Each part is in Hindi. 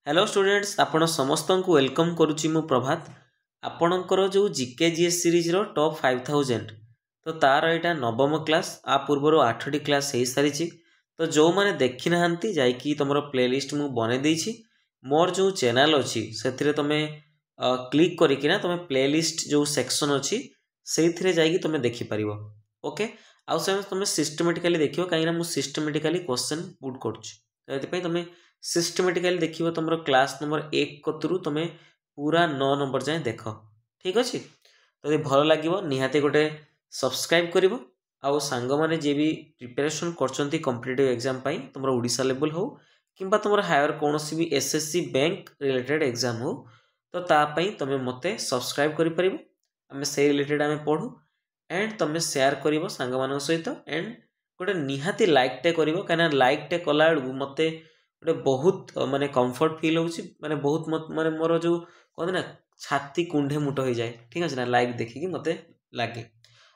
हेलो स्टूडेंट्स आपण समस्त को वेलकम करुच्ची मु प्रभात आपणकर जो जीके जीएस सीरीज रो टॉप 5000 तो तार यहाँ नवम क्लास आ पूर्वर 8टी क्लास हो सारी तो जो मैंने देखी ना जाकि तुम प्लेलिस्ट मु बने देछि मोर जो चैनल अच्छी से तुम क्लिक करना तुम प्लेलिस्ट जो सेक्शन अच्छी से तुम देखिपर ओके आउ से तुम सिस्टमेटिकली देख कहीं सिस्टमेटिकली क्वेश्चन पुट करुँच तुम सिस्टमेटिकली देखिए तुम क्लास नंबर 1 कतरू तुम पूरा 9 नंबर जाए देख ठीक अच्छे तो ये भल लगे निहाती गोटे सब्सक्राइब कर आउ सांग मैंने जी भी प्रिपरेशन कर कॉम्पिटिटिव एग्जाम तुम ओडिशा लेवल हो कि तुम हायर कौन भी एसएससी बैंक रिलेटेड एग्जाम हो तो तापाई तुम मत सब्सक्राइब कर से रिलेटेड आम पढ़ू एंड तुम सेयार कर सांग मान सहित एंड गोटे निहाती लाइकटे कर कहीं लाइकटे कला मत गोटे बहुत माने कंफर्ट फील होची माने बहुत माने मोर जो कहते ना छाती कुंडे मुट हो जाए ठीक अच्छे ना लाइक देखिकी मत लगे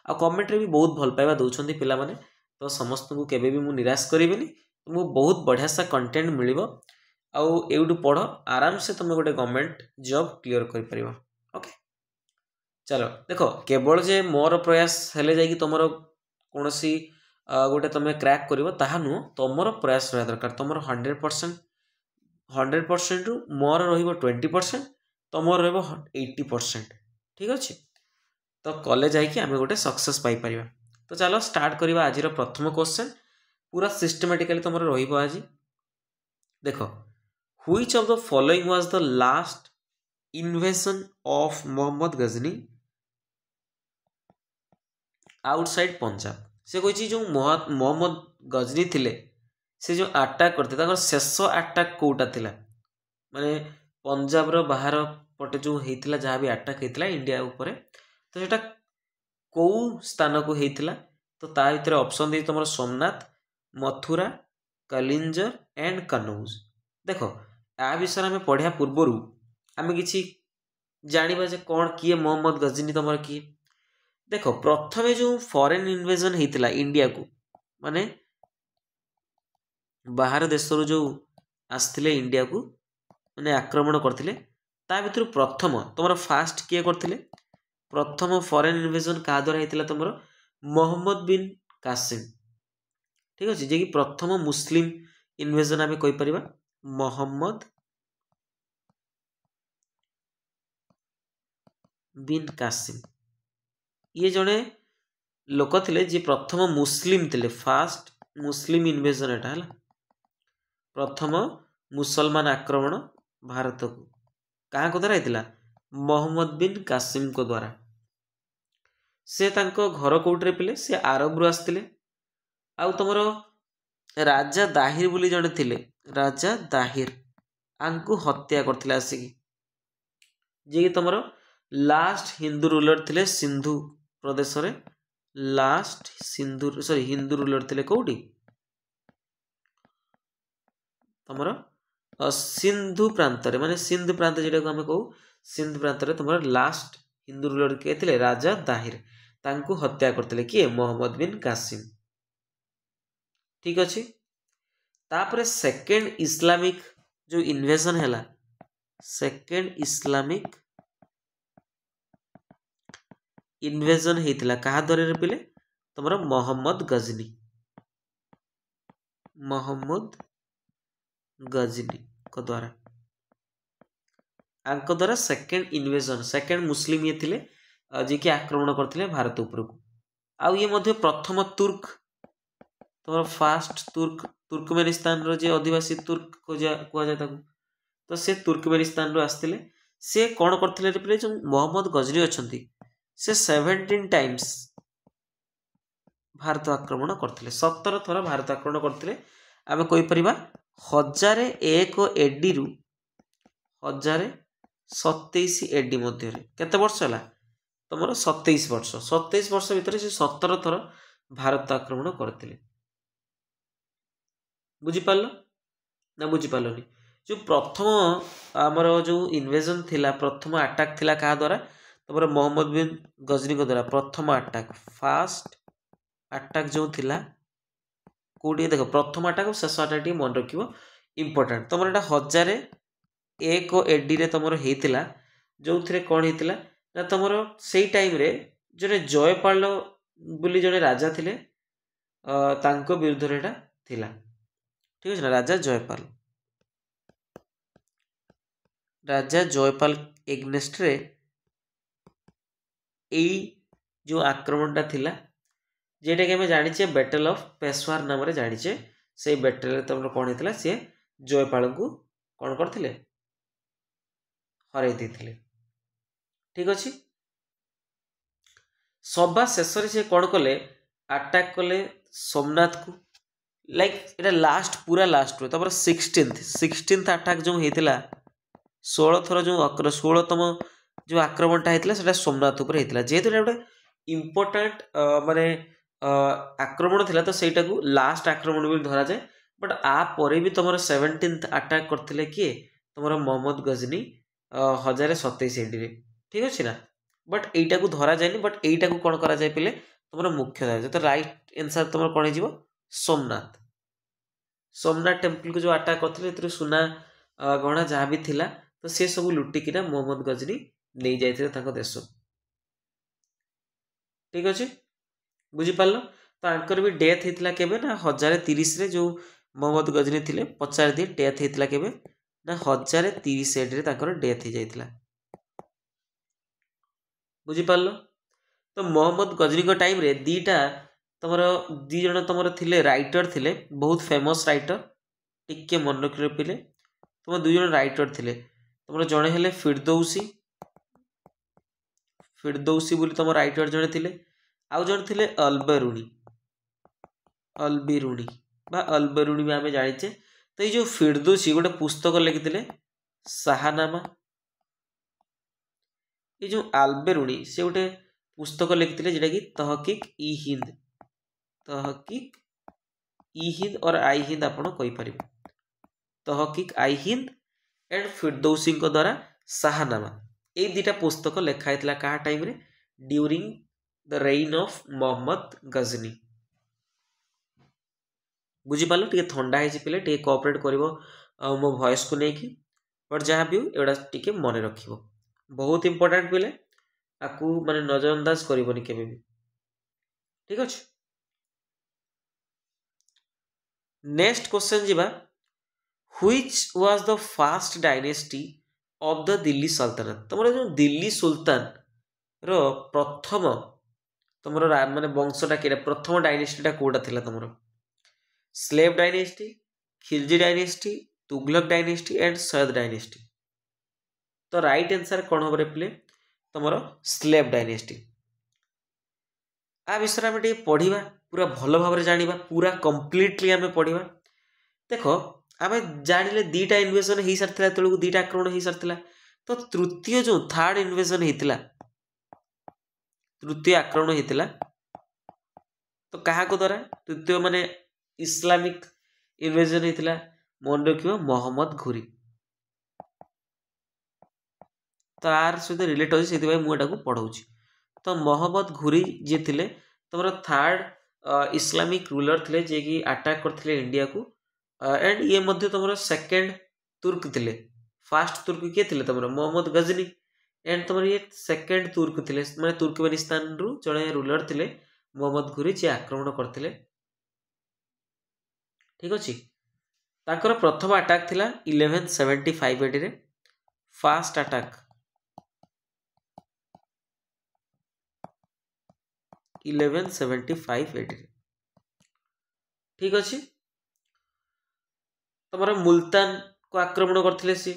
आ कमेंट रे भी बहुत भल पाइबा दौरान पिला माने तो समस्त को केबे भी मु निराश करिवेनी तुमको बहुत बढ़िया सा कंटेंट मिलिबो आउ एउडू पढ़ आराम से तुम गोटे गवर्नमेंट जॉब क्लियर कर परिबो ओके चलो देखो केवल जे मोर प्रयास हेले जाई कि तुमरो कोनोसी गोटे तुम क्रैक कर नुह तुम प्रयास रहा दरकार तुम 100% रु मोर रो 20% तुम रो 80% ठीक अच्छे तो कॉलेज जाकि आम गोटे सक्सेस पाइपर तो चलो स्टार्ट करवा आज प्रथम क्वेश्चन पूरा सिस्टमेटिकली तुम रज देख which of the following was the last invasion of Mohammad Ghazni outside Punjab से कही जो मोहम्मद गजनी थिले से जो अटैक करते शेष अटैक कोटा थिला माने पंजाब रो बाहर पटे जो होता जहाँ भी अटैक होता इंडिया उपरे तो सेटा कौ स्थान को होता तो ता भीतर ऑप्शन दे तुम सोमनाथ मथुरा कलिंजर एंड कनौज देख आ विषय आम पढ़ा पूर्वर आम कि जाना जे कौन किए मोहम्मद गजनी तुम किए देख प्रथम जो फॉरेन इन्वेजन होता इंडिया को माने बाहर देशर जो आसते इंडिया को माने आक्रमण करते भर प्रथम तुम फास्ट किए करते प्रथम फॉरेन इन्वेजन क्या द्वारा होता तुम मोहम्मद बिन कासिम ठीक अच्छे जे कि प्रथम मुस्लिम इन्वेजन आम कहीपर मोहम्मद बिन कासिम ये जड़े लोक थे जी प्रथम मुस्लिम थे फास्ट मुस्लिम इन्वेजन एटा है प्रथम मुसलमान आक्रमण भारत को क्या द्वारा होता मोहम्मद बिन कासिम को द्वारा से तांको घर कौटे पिले से आरब रु आसते आउ तुम राजा दाहिर बोली जड़े थे राजा दाहिर आंकु हत्या करते आसिकी जे कि तुम लास्ट हिंदू रूलर थे सिंधु प्रदेश रे last Sindhu sorry Hindu ruler थे कौटी तुम सिंधु प्रांत माने सिंधु प्रांत जो आम कहू सिंधु प्रांत तुम लास्ट हिंदू रूलर किए थे राजा दाहिर तांकु हत्या करते किए मोहम्मद बिन कासिम ठीक अच्छे तापर सेकेंड इस्लामिक जो इन्वेजन है सेकेंड इस्लामिक इन्वेजन होता क्या द्वारा पिले तुम मोहम्मद गजनी को द्वारा आंक द्वारा सेकेंड इन्वेजन सेकेंड मुस्लिम ये थे जी कि आक्रमण करते भारत उपरको आउ ये मध्य प्रथम तुर्क तुम फास्ट तुर्क तुर्कमेनिस्तान रो जे आदिवासी तुर्क कह जाए तो से तुर्कमेनिस्तान रो आसते से कौन करते जो मोहम्मद गजनी अच्छा से 17 टाइम्स भारत आक्रमण करते 17 थर भारत आक्रमण करते आम कहीपर 1001 एडी रु 1027 एडी मध्य केते वर्ष है तुम 27 वर्ष 27 वर्ष भितर से 17 थर भारत आक्रमण करते बुझीपार ना बुझीपारनी जो प्रथम आमर जो इन्वेजन थिला प्रथम अटैक थिला क्या द्वारा तुम मोहम्मद बिन गजनी को द्वारा प्रथम अटैक फास्ट अटैक जो थिला कौटी देख प्रथम अटैक शेष अटैक मन रख इम्पोर्टाट तुम 1000 एक एडी रे तुमर हेतिला जो थे कौन होता ना तुमर से टाइम रे जड़े जयपाल बोली जड़े राजा थिले तांको विरुद्ध रे एटा थिला ठीक है ना राजा जयपाल एग्नेस्ट रे एई जो आक्रमणटा थिला जेटा कि आम जाचे बैटल ऑफ पेशवार नाम रे जाचे से बैटल रे तुम कौन होता सी जयपाल को कौन करथिले हराई देथिले ठीक अच्छे सभा शेष से कौन कले अटैक कले सोमनाथ को लाइक एटा लास्ट पूरा लास्ट रो तपर 16th अटैक जो होता 16 थर जो 16तम जो आक्रमणटा होता है सोमनाथ उपर होता जेहेतु गोटे इम्पोर्टाट माने आक्रमण थिला तो सेटा को लास्ट आक्रमण भी धरा जाए बट आपर भी तुम 17th अटैक करथिले किए तुम मोहम्मद गजनी 1027 एडी रे ठीक अच्छे ना बट एटा को धरा जाए बट एटा को कौन करा जाए पहले तुम मुख्य धरा तो राइट आंसर तुम कौन हो सोमनाथ टेम्पल को जो अटैक करते सुना गहना जहाँ भी थिला तो सी सब लुटिकिना मोहम्मद गजनी नहीं जाते देश ठीक अच्छे बुझीपार तो आंकर भी डेथ होता केबे ना 1030 रे जो मोहम्मद गजनी थिले पचार दिए डेथ होता केबे ना 1030 एडी रे डेथ हो जाता बुझीपार तो मोहम्मद गजनी टाइम रे दीटा तुम दी जन तुम थिले राइटर थिले बहुत फेमस राइटर टिके मन रखी पिले तुम दुई जन राइटर थिले तुम जड़े हेले फिरदौसी बोली तुम राइटर जड़े थिले आउ जन थिले अल्बिरुणी भी आम जाचे तो ये जो फिरदौसी गोटे पुस्तक लिखिले शाहनामा ये जो अल्बेरुणी से गोटे पुस्तक लिखिले जेटा कि तहकीक ई हिंद और आई हिंद आपड़ कहीपर तहकीक आई हिंद एंड फिरदौसी द्वारा शाहनामा ये दुटा पुस्तक लिखाई क्या टाइम रे during the reign of Mohammad Ghazni बुझीपाल टे थंडा है पे टे कोऑपरेट कर मो वॉइस को लेकिन बट जहाँ भी एगुड़ा टे मन रख बहुत इंपोर्टेंट पे आपको माने नजरअंदाज करबनी केबे भी ठीक अच्छे नेक्स्ट क्वेश्चन जीवा which was the fast dynasty of the Delhi सल्तनत तुम जो दिल्ली सुल्तान रो प्रथम तुम माने वंशटा कि प्रथम डायनेस्टीटा कौटा थिला तुम slave dynasty Khilji dynasty Tughlaq dynasty and Syed dynasty तो राइट आंसर कौन हम पे तुम स्लेव डायनेस्टी आ विषय में पढ़ा पूरा भल भाव जाना पूरा कंप्लीटली आम पढ़ा देख आम जानिले दीटा इन्वेजन हो सारी तेलू दीटा आक्रमण हो सारी तो तृतीय जो थर्ड इन्वेजन होता तृतीय आक्रमण होता तो क्या द्वारा तृतीय माने इस्लामिक इन्वेजन होता मन रख मोहम्मद घुरी तो आर सहित रिलेट अच्छे से मुझे पढ़ाऊँ तो मोहम्मद घुरी जी थे तुम थर्ड इस्लामिक रूलर थे जे कि अटैक करते इंडिया को एंड ये मध्य तुम सेकेंड तुर्क थे फास्ट तुर्क किए थे तुम मोहम्मद गजनी एंड तुम ये सेकेंड तुर्क थे मैं तुर्कमेनिस्तान रु जड़े रूलर थे मोहम्मद घुरी जी आक्रमण करते ठीक अच्छे ताकर प्रथम अटैक थिला 1175 एडी रे फास्ट अटैक 1175 एडी रे ठीक अच्छे तुम मुल्तान को आक्रमण करते सी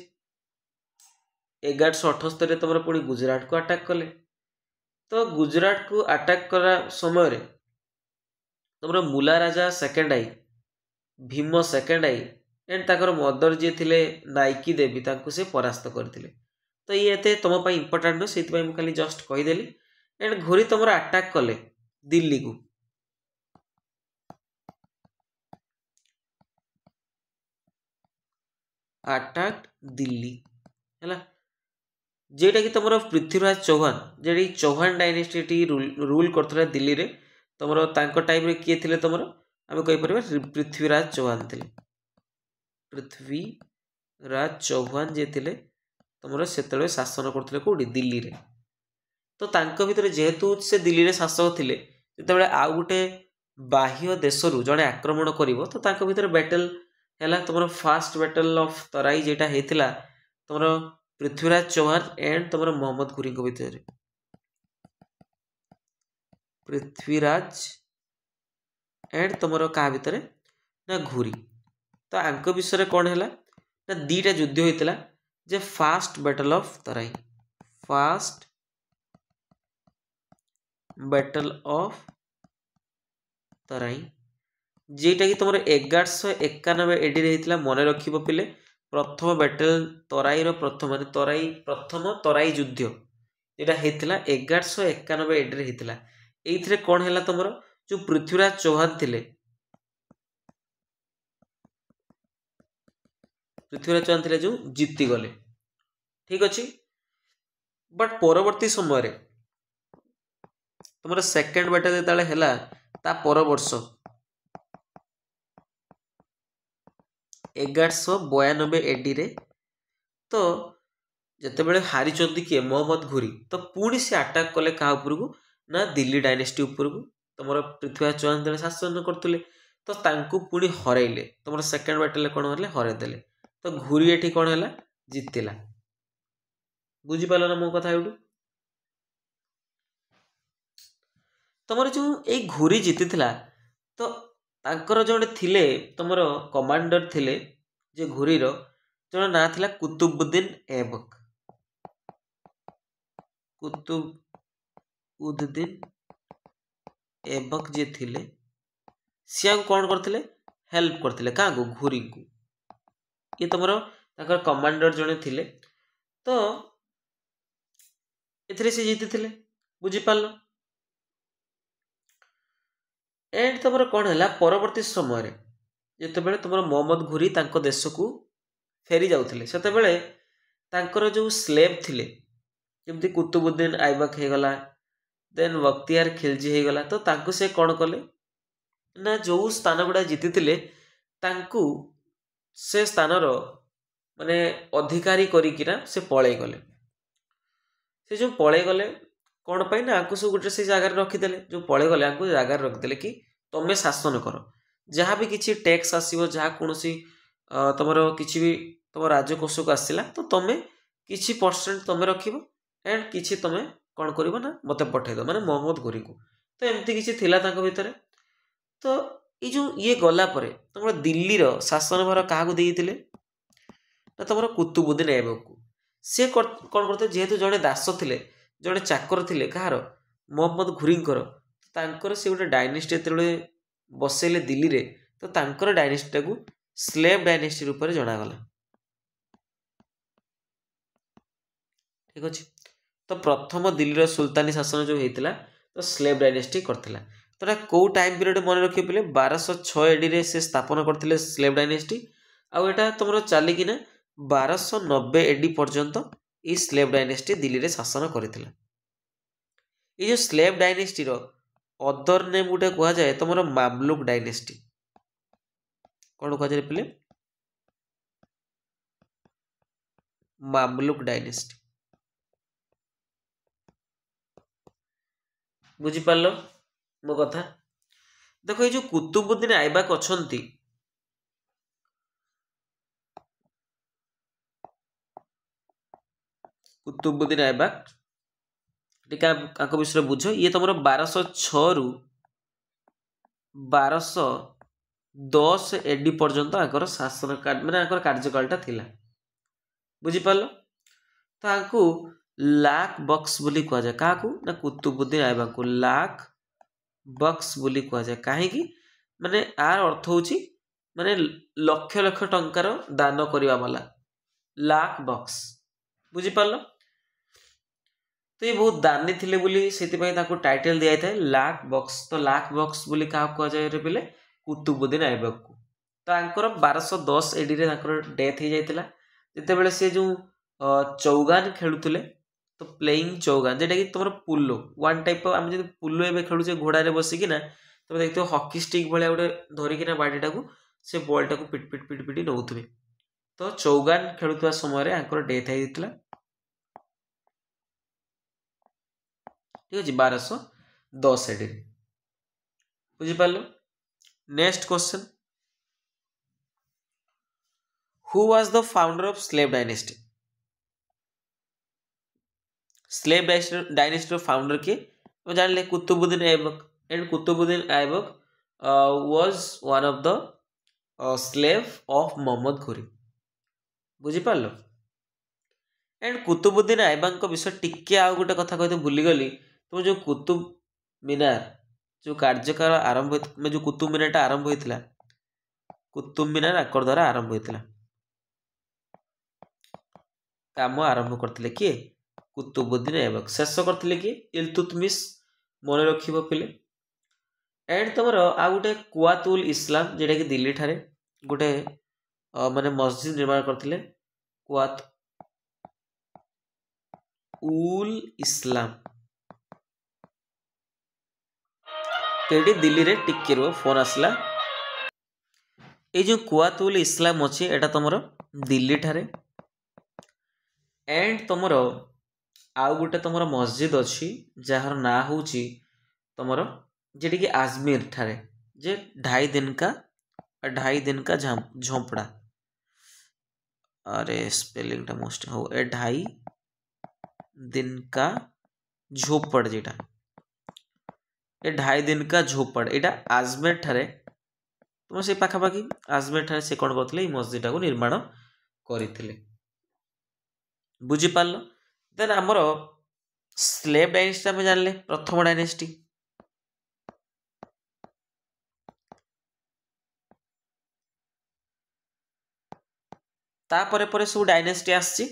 1178 तुम पुणी गुजरात को अटैक कले तो गुजरात को अटैक करा समय तुम मुला राजा सेकेंड आई भीम सेकेंड आई एंड ताकर मदर जी थे नाइकी देवी से परास्त करते तो ये एते तुम इंपोर्टाट नुह से खाली जस्ट कहीदेली एंड घोरी तुम अटैक कले दिल्ली को अटैक दिल्ली है जेटा कि तुम पृथ्वीराज चौहान जे चौहान डायनेस्टी रूल करते दिल्ली रे तुम टाइम रे किए थे तुम आम कहीपर पृथ्वीराज चौहान थे पृथ्वीराज पृथ्वीराज चौहान जे थिले तुमर से शासन करते कौटी दिल्ली रे। तो तांको भितर जेहेतु से दिल्ली रे शासक थिले जितेबाला आउ गोटे बाह्य देशरू जड़े आक्रमण करिवो तो तांको भितर बैटल हैला तुमर फास्ट बैटल ऑफ तराई जेटा हेतिला तुमर पृथ्वीराज चौहान एंड तुमर मोहम्मद घुरी को भितर। पृथ्वीराज एंड तुमर क्या भितर ना घुरी। तो आंक विषय कौन है ना दीटा युद्ध होता जे first battle of Tarain. First battle of Tarain जेटा कि तुम 1191 एडी होता मन रखिब पिले। प्रथम बैटल तराई प्रथम मान तराई प्रथम तराई युद्ध जेटा होता 1191 एडी होता। ये कौन है तुम जो पृथ्वीराज चौहान थिले पृथ्वीराज चौहान थिले जो जीति गले। ठीक अच्छे बट परवर्ती समय तुम सेकेंड बैटल जो है ता पर वर्ष 1192 एडी रे तो जिते बड़े हारी किए मोहम्मद घुरी तो पुणी से अटैक कले क्या उपरकू ना दिल्ली डायनेस्टी उपरकू। तुम पृथ्वीराज चौहान जो शासन करते तो तांकू पुणी हरइले तुम सेकेंड बैटल कौन हरले हरईदेले। तो घुरी एठी कौन है जीतिला। बुझीपाल ना मो कथा एटू तुम जो ये घुरी जीति तो तांकर जड़े थिले तुमर कमांडर थिले जे घुरीर जन ना थिला कुतुबुद्दीन ऐबक। कुतुबुद्दीन ऐबक जे थिले सी कौन करथिले हेल्प करथिले क्या को घुरी को। ये तुमर तांकर कमांडर जड़े थिले तो एथिरे से जीति थिले। बुझीपाल एंड तुम कौन है परवर्ती समय जितेबाला तुम मोहम्मद घुरी तांको देश को फेरी जाउथिले सेतेबेले तांकर जो स्लेव थिले जमती कुतुबुद्दीन ऐबक हो गला देन बख्तियार खिलजी हो गला। तो तांको से कौन कले ना जो स्थान गुड़ा जीति तांको से स्थानर माने अधिकारी करिकिना से पळै गले। से जो पळै गले कौन पाई ना आपको सब गोटे से जगार रखीदे जो पळे गले आपको जगार रखीदे कि तुम्हें शासन कर जहाँ भी किसी टैक्स आसो जहाँ कौन तुम किसी भी तुम राजकोष को आसला तो तुम्हें किसी परसेंट तुम्हें रख एंड किसी तुम्हें कौन कर ना मत पठेद माने मोहम्मद घुरी को। तो एमती किसी थिला तांको भितर। तो ये जो ये गला परे तुम दिल्ली शासन भार क्या देते ना तुम कुतुबुद्दीन ऐबक को। सी कौन करते जेहेतु जड़े दास थे जड़े चाकर थे कहार मोहम्मद घुरींकर तांकर से गोटे डायनेस्टी जो बसैले दिल्ली रे तो तांकर डायनेस्टी को स्लेव डायनेस्टी रूप में जनागला। ठीक अच्छे तो प्रथम दिल्ली सुल्तानी शासन जो होता तो स्लेव डायनेस्टी करथिला। तो कौ टाइम पीरियड मन रखिए पे 1206 एडी रे से स्थापन करथिले स्लेव डायनेस्टी आउ एटा तुमरो चलिकिना 1290 एडी पर्यंत ये स्लेव डायनेस्टी दिल्ली रे शासन करथिला। ये जो स्लेव डायनेस्टी रो अदर नेम गोटे कह जाए तुम मामलुक डायनेस्टी। कौन कह जाए पे मामलुक डायनेस्टी। बुझीपाल मो कथा। देखो ये जो कुतुबुद्दीन ऐबक अछंती कुतुबुद्दीन ऐबक टिका विषय बुझ ये तुम 1206 रु 1210 एडी पर्यंत आकर शासन माने कार्यकालटा थिला। बुझीपाल तो आपको लाख बक्स बोली कह जाए क्या ना कुतुबुद्दीन ऐबक को लाख बक्स बोली कह जाए कहीं माने आर अर्थ होची माने लक्ष लक्ष टंकार दान करवा वाला लाख बक्स। बुझीपाल तो ये बहुत दानी थिले बोली से टाइटल दिया था लाख बक्स। तो लाख बक्स बोली क्या कह जाए पे कुतुबुद्दीन ऐबक को। तो आंकर 1210 एडी रे डेथ हो जाता जितेबाला सी जो चौगान खेलुले तो प्लेइंग चौगान जेटा कि तुम पुलो वन टाइप आम जो पुलो एवं खेलुचे घोड़े बसिकिना तुम देखते हॉकी स्टिक भाया गोटे धरिकिना बाड़ीटा को से बॉलटा को पिट पिट पिट पिट नौथे। तो चौगान खेलुवा समय आंकर डेथ होता ठीक अच्छे 1210 एडी बुझिपार। Next question who was the founder of slave dynasty. Slave dynasty founder किए तो जानले Qutubuddin Aibak and Qutubuddin Aibak was one of the slave of Mohammad Ghori बुझिपार। एंड कुतुबुद्दीन ऐबक विषय टिके आउ गोटे कथा कहते भूलीगली तुम जो कुतुब मीनार जो कार्यकाल आरंभ जो कुतुब मीनार आरंभ होता कुतुब मीनार आकर द्वारा आरंभ होता काम आरंभ करते किए कुतुबुद्दीन ऐबक शेष करते कि इल्तुतमिश मन रखिब पिले। एंड तुम आ गोटे कुआतुल इस्लाम जेटा कि दिल्ली ठारे गोटे माने मस्जिद निर्माण करते कुआत उल इस्लाम केडी दिल्ली रे टिके रो फोन आसला ये जो कुआतुल इस्लाम अच्छे एटा तुमर दिल्ली ठारे एंड तुमर आउ गोटे तुमर मस्जिद अच्छी जार ना हूँ तुमर जेटी कि आजमेर ठारे जे 2.5 दिन का झोंपड़ा अरे स्पेलिंग टा मोस्ट हो 2.5 दिन का झोपड़ जेटा 2.5 दिन का झोपड़ एटा आजमेर ठारे तुम से पाखापाखि आजमेर ठारे से कौन करते मस्जिद को निर्माण करते बुझीपार। देन आमर स्लेव डायनेस्टी आम जानले प्रथम डायनेस्टी तापर पर सब डायनेस्टी आसी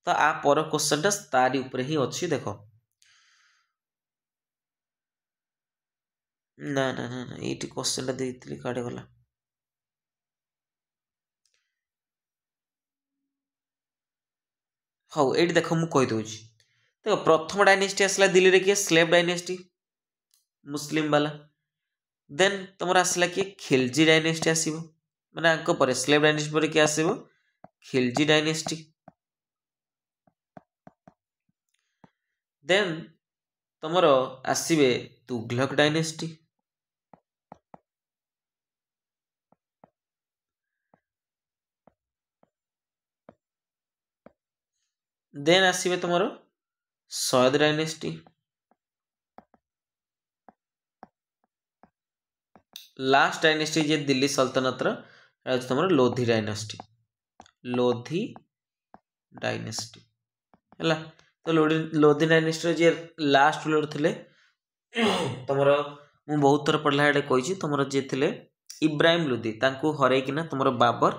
तो आ पर क्वेश्चन तारी ऊपर ही अच्छी देख ना ना ना ना ये क्वेश्चन टा देती काटे गला हाँ ये देख मुझे कहीदे देख प्रथम डायनेस्टी आसला दिल्ली रे किए स्लेव डायनेस्टी मुस्लिम वाला। देन तुम आसला किए खिलजी डायनेस्टी आसो मैंने स्लेव डायनेस्टी पर किए आसो खिलजी डायनेस्टी। देन तुम आसवे तुगलक डायनेस्टी। देन आसवे तुम सयद डायनेस्टी। लास्ट डायनेस्टी जे दिल्ली सल्तनत तुम लोधी डायनेस्टी लोधी डायनेस्टी है तो लोधी डायनेस्टी जे लास्ट रूलर थे तुम मु बहुत थर पढ़ला ये कही तुम जे थे इब्राहिम लोधी हरैकिना तुम बाबर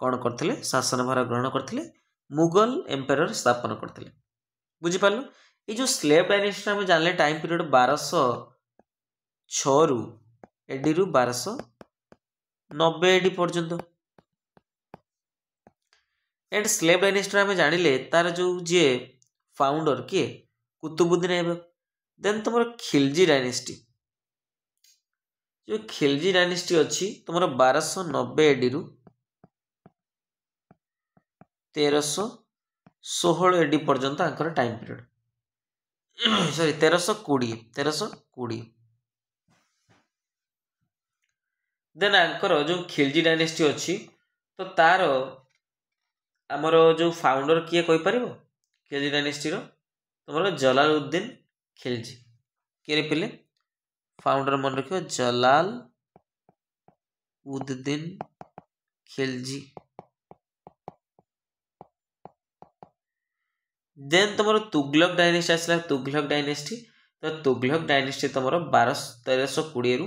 कौन करते शासन भार ग्रहण करते मुगल एम्पायर स्थापन करते बुझीपार। ये जो स्लेव डायनेस्टी आम जानले टाइम पीरियड 1206 रु एडी रु 1290 एडी पर्यंत। एंड स्लेव डायनेस्टी आम जानिले तार जो जी फाउंडर किए कुतुबुद्दीन ऐबक। देन तुम खिलजी डायनेस्टी जो खिलजी डायनेस्टी अच्छी तुम 1290 एडी रु 1316 एडी पर्यंत आंकर टाइम पीरियड सॉरी 1320 देन आंकर जो खिलजी डायनेस्टी अच्छी तो तार आमर जो फाउंडर किए कोई पारिबो खिलजी डायनेस्टी रो तुम जलालुद्दीन खिलजी किए पिले फाउंडर मन रखियो जलाल उद्दीन खिलजी। देन तुम तुगलक डायनेस्टी आसला तुगलक डायनेस्टी तो तुगलक डायनेस्टी तुम 1320 रु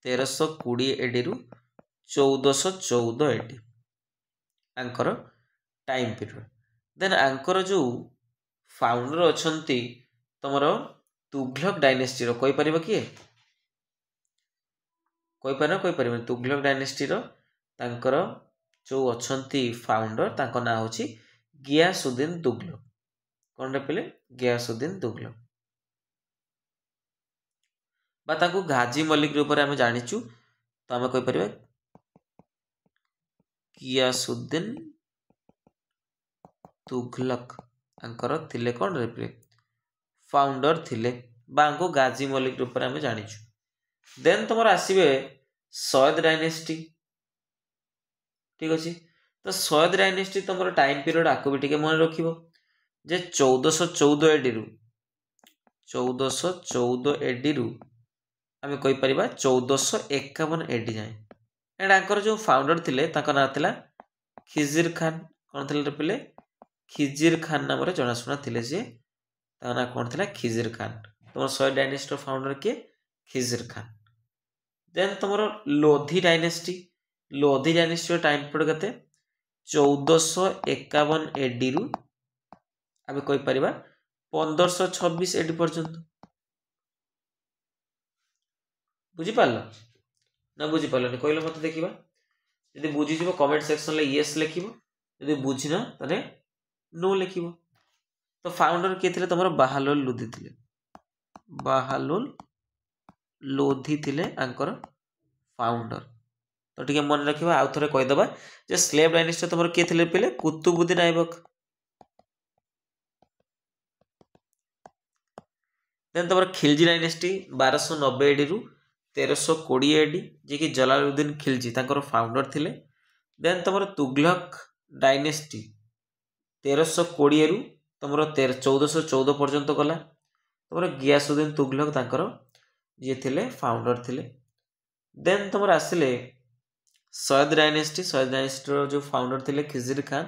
1320 एडी रु 1414 एडी आंकर टाइम पीरियड। देन आंकर जो फाउंडर अच्छी तुम तुगलक डायनेस्टी रो कोई परिबा किए कोई पार तुगलक डायनेस्टी रो तांकर जो अच्छी फाउंडर तांको ना होची गियासुद्दीन तुगलक कौन रे पिले गियासुद्दीन तुगलक बा ताकू गाजी मलिक रूप में आम जाचु तो आम कहीपर गियासुद्दीन तुगलक आंकर थिले कौन रे फाउंडर थिले बांको गाजी मलिक रूप में जानिछु। देन तुम आसबे सयद डायनेस्टी। ठीक अच्छे तो सयद डायनेस्टी तुम टाइम पीरियड आपको भी मन रख जे 1414 एडी रु 1414 एडी रु आम कहीपर 1451 एडी जाए। एंड आंकर जो फाउंडर थिले ताका ना थिला खिजिर खान। कौन थे पिले खिजिर खान नाम जनाशुना थिले सी ना कौन थिला खिजिर खान। तुम सयद डायनेस्टी फाउंडर किए खिजिर खान। देन तुम Lodhi dynasty. Lodhi dynasty time period केते 1451 एडी रु आम कहीपर 1526 एडी पर्यंत। बुझीपार ना बुझीपार कहले मत देखा जब बुझीज कमेंट सेक्शन में येस लिख जब बुझीन तेरे नो लिख। तो फाउंडर किए थे तुम बाहालुल लोधी थे बाहालुल लोधी थे आंकर फाउंडर। तो ठीक मन रखा आउ थे कहीदे जे स्लेव डायनेस्टी तुम किए थे पे कुतुबुद्दीन ऐबक। देन तुम खिलजी डायनेस्टी 1290 एडी रु 1320 एडी जी कि जलालुद्दीन खिलजी तांकर फाउंडर थिले। देन तुम तुगलक डायनेस्टी 1320 रु तुम 1414 पर्यंत गला। तुम गियासुद्दीन तुगलक तांकर जी थिले फाउंडर थिले। देन तुम आसिले सयद डायनेस्टी। सयद डायनेस्टी जो फाउंडर थिले Khizr Khan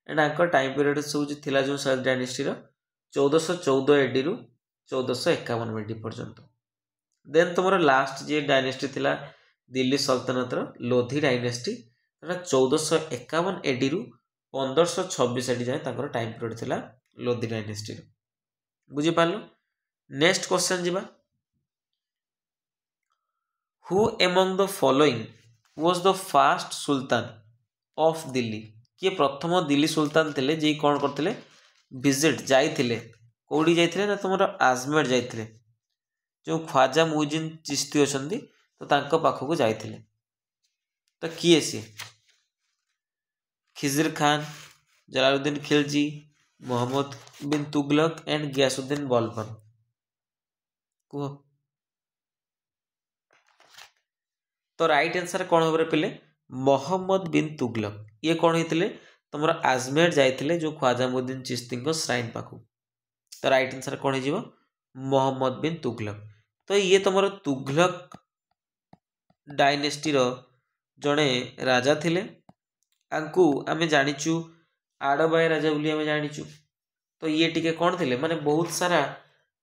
and Anchor time period सब जो थिला जो सयद डायनेस्टी 1414 एडी रु 1451 एडी पर्यंत। देन तुम लास्ट जी डायनेस्टी थिला दिल्ली सल्तनत लोधी डायनेस्टी 1451 एडी रु 1526 एडी जाए टाइम पीरियड थिला लोधी डायनेस्टी। बुझीपार। नेक्स्ट क्वेश्चन जीवा who among the following was the fast Sultan of Delhi. किए प्रथम दिल्ली सुल्तान थे जी कौन करते विजिट जाइए कौड़ी जाइए ना तुम आजमेर जाइए जो ख्वाजा मुइनुद्दीन चिश्ती अच्छा तो तांको पाखक जाइए। तो किए सी खिजिर खान जलालुद्दीन खिलजी मोहम्मद बिन तुगलक एंड गियासुद्दीन बलबन कह। तो राइट आंसर कौन हम पे मोहम्मद बिन तुगलक। ये कौन होते तुम आजमेर जाइए जो ख्वाजा मुइनुद्दीन चिश्ती श्राइन पाखु। तो राइट आंसर कौन हो मोहम्मद बिन तुगलक। तो ये तुम तुगलक डायनेस्टी जड़े राजा थिले आंकु आमे जानिचु आड़बाई राजा बोली आमे जानिचु। तो ये टिके कौन थिले माने बहुत सारा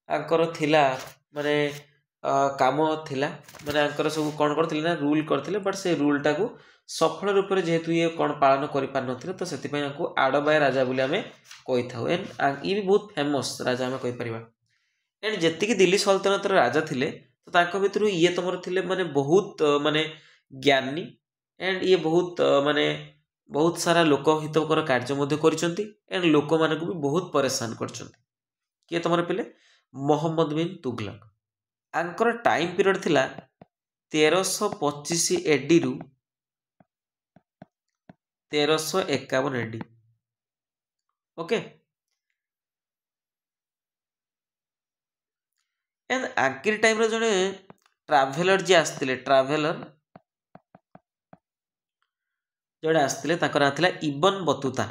आंकर थिला माने काम थिला माने आंकर सब कौन करथिले ना रूल करथिले बट से रूल टाको सफल रूप में जेहेतु ये कौन पालन करि पार नथिले तो सेति पय आंकु आड़बाई राजा बोली आमे कहि थाउ। एंड ये भी बहुत फेमस राजा आमे कहि परिबा। एंड जेतिकी दिल्ली सल्तनत राजा थिले तो तांको भितरु ये तुमर थिले माने बहुत माने ज्ञानी एंड ये बहुत माने बहुत सारा लोक हितकर कार्य मध्य करिसंती एंड लोक मानकु भी बहुत परेशान करछंती। किए तुमर पिले मोहम्मद बिन तुगलक। आंकर टाइम पीरियड थिला 1325 एडी रु 1351 एडी। ओके एंड आंकिर टाइम रे जने ट्रैवलर जी आस्तिले ट्रैवलर जड़े आसते ना था इबन बतुता।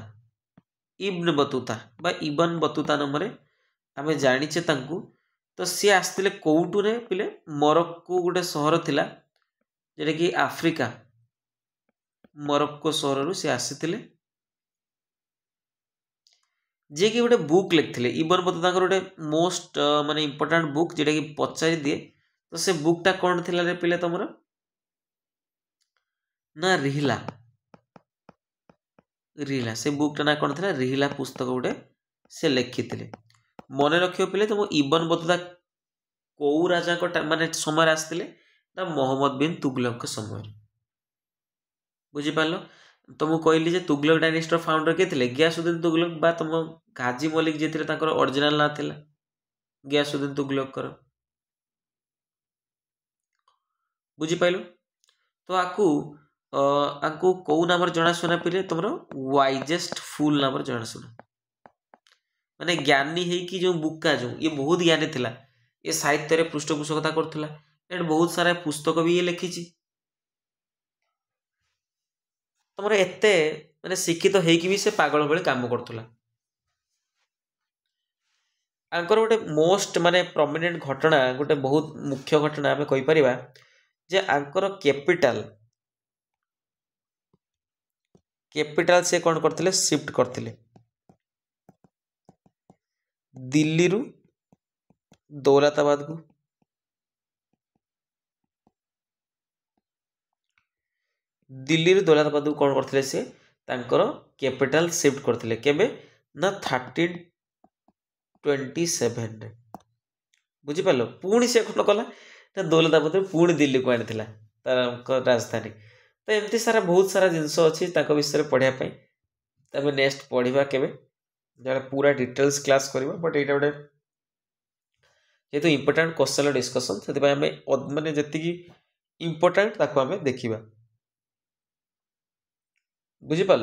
इब्न बतुता बा इबन बतुता नाम आम जाचे। तो सी आसते कौटू रे पिले मोरक्को गोटे सहर थिला जेटा कि आफ्रिका मोरक्को सहर रु सी आसी जे कि गोटे बुक लिखते इबन बतुता गोटे मोस्ट माने इम्पोर्टाट बुक जेटा कि पचारि दिए। तो से बुकटा कौन थिला रे पिले तुम ना रिहिला रिहिला से बुकटा ना कौन था रिहिला पुस्तक गोटे से लिखी मन रख पे तुम इबन बतुता कौ राजा माने समय आसते ना मोहम्मद बिन तुगलक समय। बुझीपार। तो मुझे कहली जे तुगलक डायनेस्टी फाउंडर किए थे गियासुद्दीन तुगलक बा तुम गाजी मलिक जी थे ओरिजिनल ना था गियासुद्दीन तुगलक। बुझीपार। तो आपको आंकु कौ नाम जनाशुना पिले तुम वाइजेस्ट फुल नाम जनाशुना माने ज्ञानी है कि जो बुका जो ये बहुत ज्ञानी थिला ये साहित्य रे पृष्ठपोषकता करथिला एंड बहुत सारा पुस्तक भी ये लिखी तुम एते माने शिक्षित होइकी भी से पागल भली काम करथुला आंकर गोटे मोस्ट माने प्रोमिनेंट घटना गोटे बहुत मुख्य घटना आमे कहि परिबा जे आंकर कैपिटल से कौन करथिले शिफ्ट करथिले दिल्ली रु दौलताबाद को दिल्ली रु दौलताबाद को कौन करथिले से तांकर कैपिटल शिफ्ट करथिले केबे ना 1327 रे बुझी पालो पुणी से कौन कला ना दौलताबाद रे पुणी दिल्ली को आनिथिला तार राजधानी तो एमती सारा बहुत सारा जिनस अच्छी विषय पढ़ाई पे तमें नेक्स्ट पढ़ा के पूरा डिटेल्स क्लास करवा बट ये गोटे जेहेतु इंपोर्टाट क्वेश्चन डिस्कसन से माने जी इंपोर्टाट आम देखा बुझीपार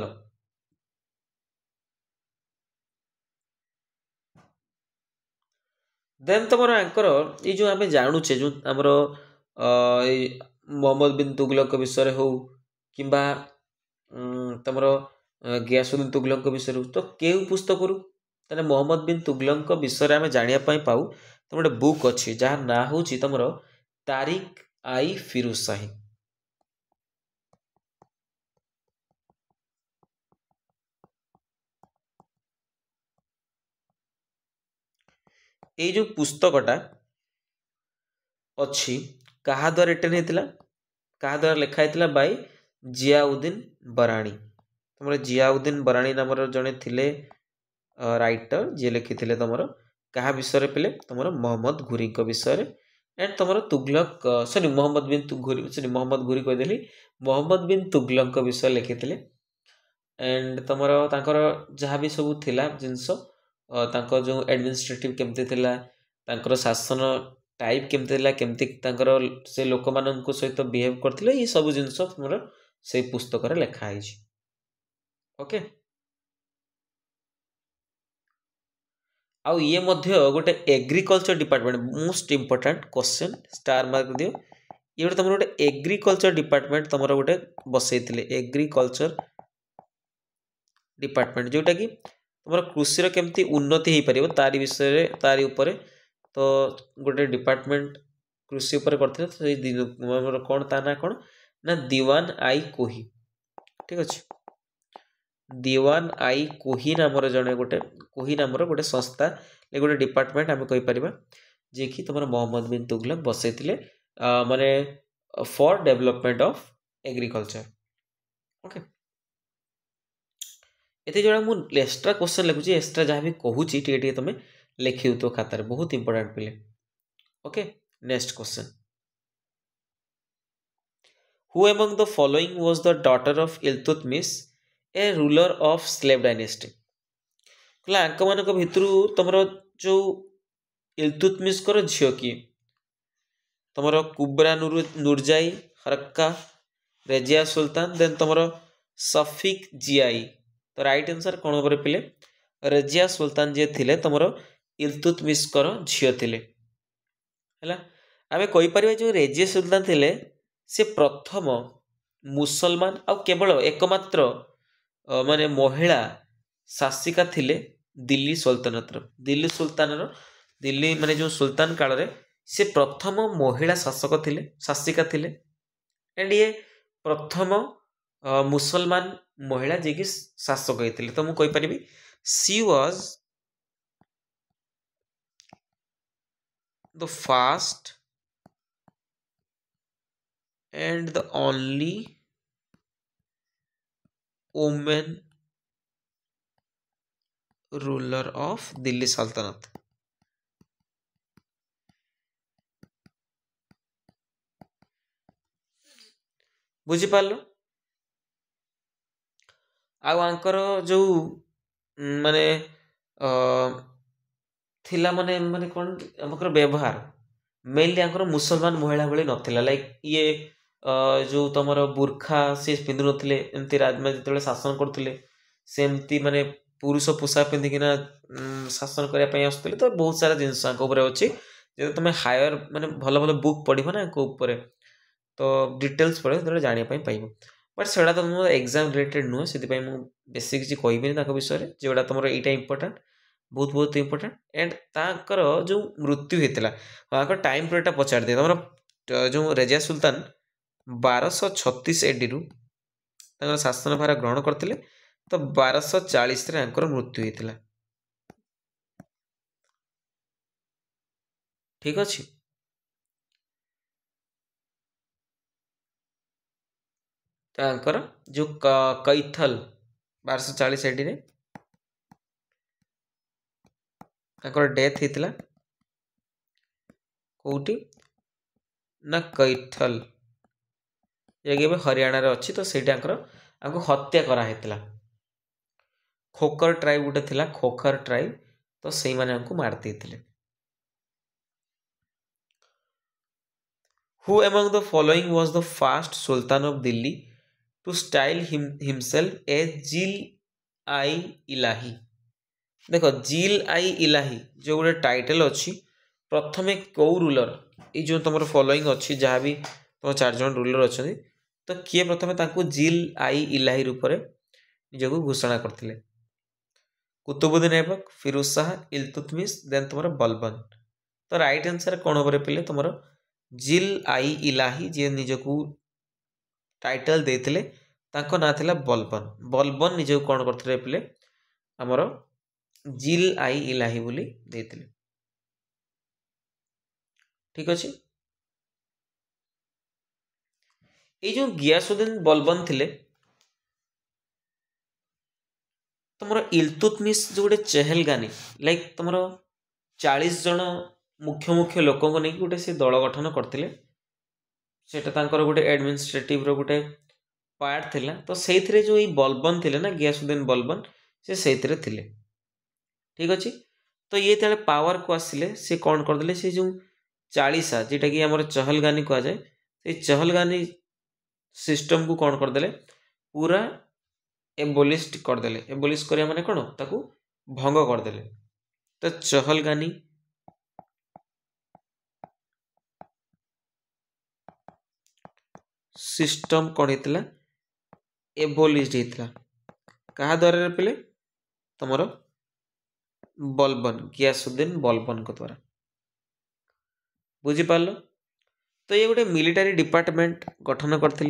देन तुम आंकर ये जो आम जानूचे जो आमर मोहम्मद बिन तुगलक विषय हो कि तुम गियासुद्दीन तुगलक विषय तो केउ पुस्तक ताने मोहम्मद बिन तुगलक विषय आम जानापी पाऊ तो गोटे बुक अच्छी जहाँ ना हूँ तुम तारिक आई फिरोज शाही ये जो पुस्तकटा अच्छी क्या द्वारा रिटर्न होता क्या द्वारा लिखाई बाय जियाउद्दीन बराणी तुम जियाउद्दीन बराणी नाम जड़े थे राइटर जी लिखी तुम क्या विषय पे तुम मोहम्मद घुरी विषय एंड तुम तुगलक सॉरी मोहम्मद बिन घुरी सॉरी मोहम्मद घुरी कहीदेली मोहम्मद बिन तुगलक विषय लिखी एंड तुम जहाँ भी सब थिला जिनस जो एडमिनिस्ट्रेटिव केमती थिला तांकर शासन टाइप केमती थिला केमती तांकर से लोक मानक सहित बिहेव करथिले ये सब जिनस तुम से पुस्तक रे लिखा है ओके आउ ये मध्य गोटे agriculture department most important question star mark दियो ये गोटे तुम गोटे एग्रीकल्चर डिपार्टमेंट तुम गोटे बसई एग्रीकल्चर डिपार्टमेंट जोटा कि तुम कृषि केमती उन्नति हो पार तारी विषय तारी उपरे तो गोटे डिपार्टमेंट कृषि उपर करथिले तो कौन ता ना कौन ना दीवान आई कोही ठीक अच्छे दीवान आई कोही नाम जड़े गोटे कोही नाम गोटे संस्था गोटे डिपार्टमेंट आम कहीपर जे कि तुम मोहम्मद बिन तुगलक बसई माने for development of agriculture okay ये जो मुझे एक्सट्रा क्वेश्चन लिखुची एक्सट्रा जहाँ भी कहूँ तुम लिखी तो खातार बहुत इंपोर्टेंट पे okay next question who among the following was the daughter of Iltutmish A ruler of slave dynasty कहला आंक मान भितर तुम जो इल्तुतमिश झील किए तुम कुबरा नूरजाई हरक्का रेजिया सुल्तान देन तुम सफिक जियाई तो राइट आंसर कौन पर पिले रेजिया सुल्तान जी थे तुम इल्तुतमिश झील थे आम कहीपर जो रेजिया सुल्तान थे से प्रथम मुसलमान आ केवल एकमात्र माने महिला शासिका थिले दिल्ली सुल्तान दिल्ली माने जो सुल्तान काल रे से प्रथम महिला शासक थिले शासिका थिले एंड ये प्रथम मुसलमान महिला जी की शासक होते तो मुझे कहीपरि she was the first and the only women ruler of Delhi Sultanate बुझीपार आंकर जो माने थिला माने माने कौन आमकर व्यवहार मेनली आंकर मुसलमान महिला भली नथिला लाइक ये जो तुमर बुर्खा सी पिंधु नथिले एमती राजमा जिते शासन करते सेमती माने पुरुष पोशाक पिंधिकिना शासन करने आसुले तो बहुत सारा जिनस अच्छी जो तुम हायर माने भल भल बुक पढ़ ना ऊपर तो डिटेल्स पढ़े तो जानापी पाइब बट से तुम एग्जाम रिलेटेड नुह से बेसी किसी कहबी विषय जोड़ा तुम यहाँ इंपोर्टाट बहुत बहुत इंपोर्टाट एंड ताकर जो मृत्यु होता टाइम पीरियडटा पचार दिए तुम जो रेजा सुल्तान 1236 एडी रु शासन भार ग्रहण करते तो 1240 मृत्यु होता ठीक अच्छे तांकर जो कैथल 1240 एडी रे डेथ होता कौटी ना कैथल ये हरियाणा रे अच्छी तो सहीटा आपको हत्या कराइला खोखर ट्राइब गोटे थिला खोखर ट्राइब तो से माने मार देते Who among the following was the first Sultan of Delhi to style himself as Jil I Ilahi? देखो जिल आई इलाही जो गोटे टाइटल अच्छी प्रथमे कौ रूलर ये जो तुम फॉलोइंग अच्छी जहाँ भी तुम 4 जन रूलर अच्छा तो किए प्रथमे जिल आई इलाही रूप में निजक घोषणा करते कुतुबुद्दीन ऐबक फिरोज शाह इल्तुतमिश देन तुम बलबन तो राइट आंसर कौन हम पे तुम जिल आई इलाही जी निजक टाइटल देते ना थिला बलबन बलबन निजक कौन करते पे आमर जिल आई इलाही बोली देते ठीक अच्छे ये जो गियासुद्दीन बलबन थिले तुम इल्तुतमिश जो गोटे चेहलगानी लाइक तुम 40 जन मुख्य मुख्य लोक नहीं गोटे से दल गठन करते गोटे एडमिनिस्ट्रेटिव रो गोटे पार्ट थिला तो से जो ये बलबन थे ना गियासुद्दीन बलबन से थिले ठीक अच्छे तो ये तेरे पावर को आसिले से कौन करदे से जो 40 जेटा कि आम चहलगानी कह जाए से चहलगानी सिस्टम को कौन करदे पूरा एबोलिस्ट करदे एबोलिस्ट करिया माने कौन ताकू भंग करदे तो चहलगानी सिस्टम कौन होता एबोलिस्ट होता क्या द्वारा पे तुम बलबन गियासुद्दीन बलबन को द्वारा बुझीपार तो ये गोटे मिलिटारी डिपार्टमेंट गठन करते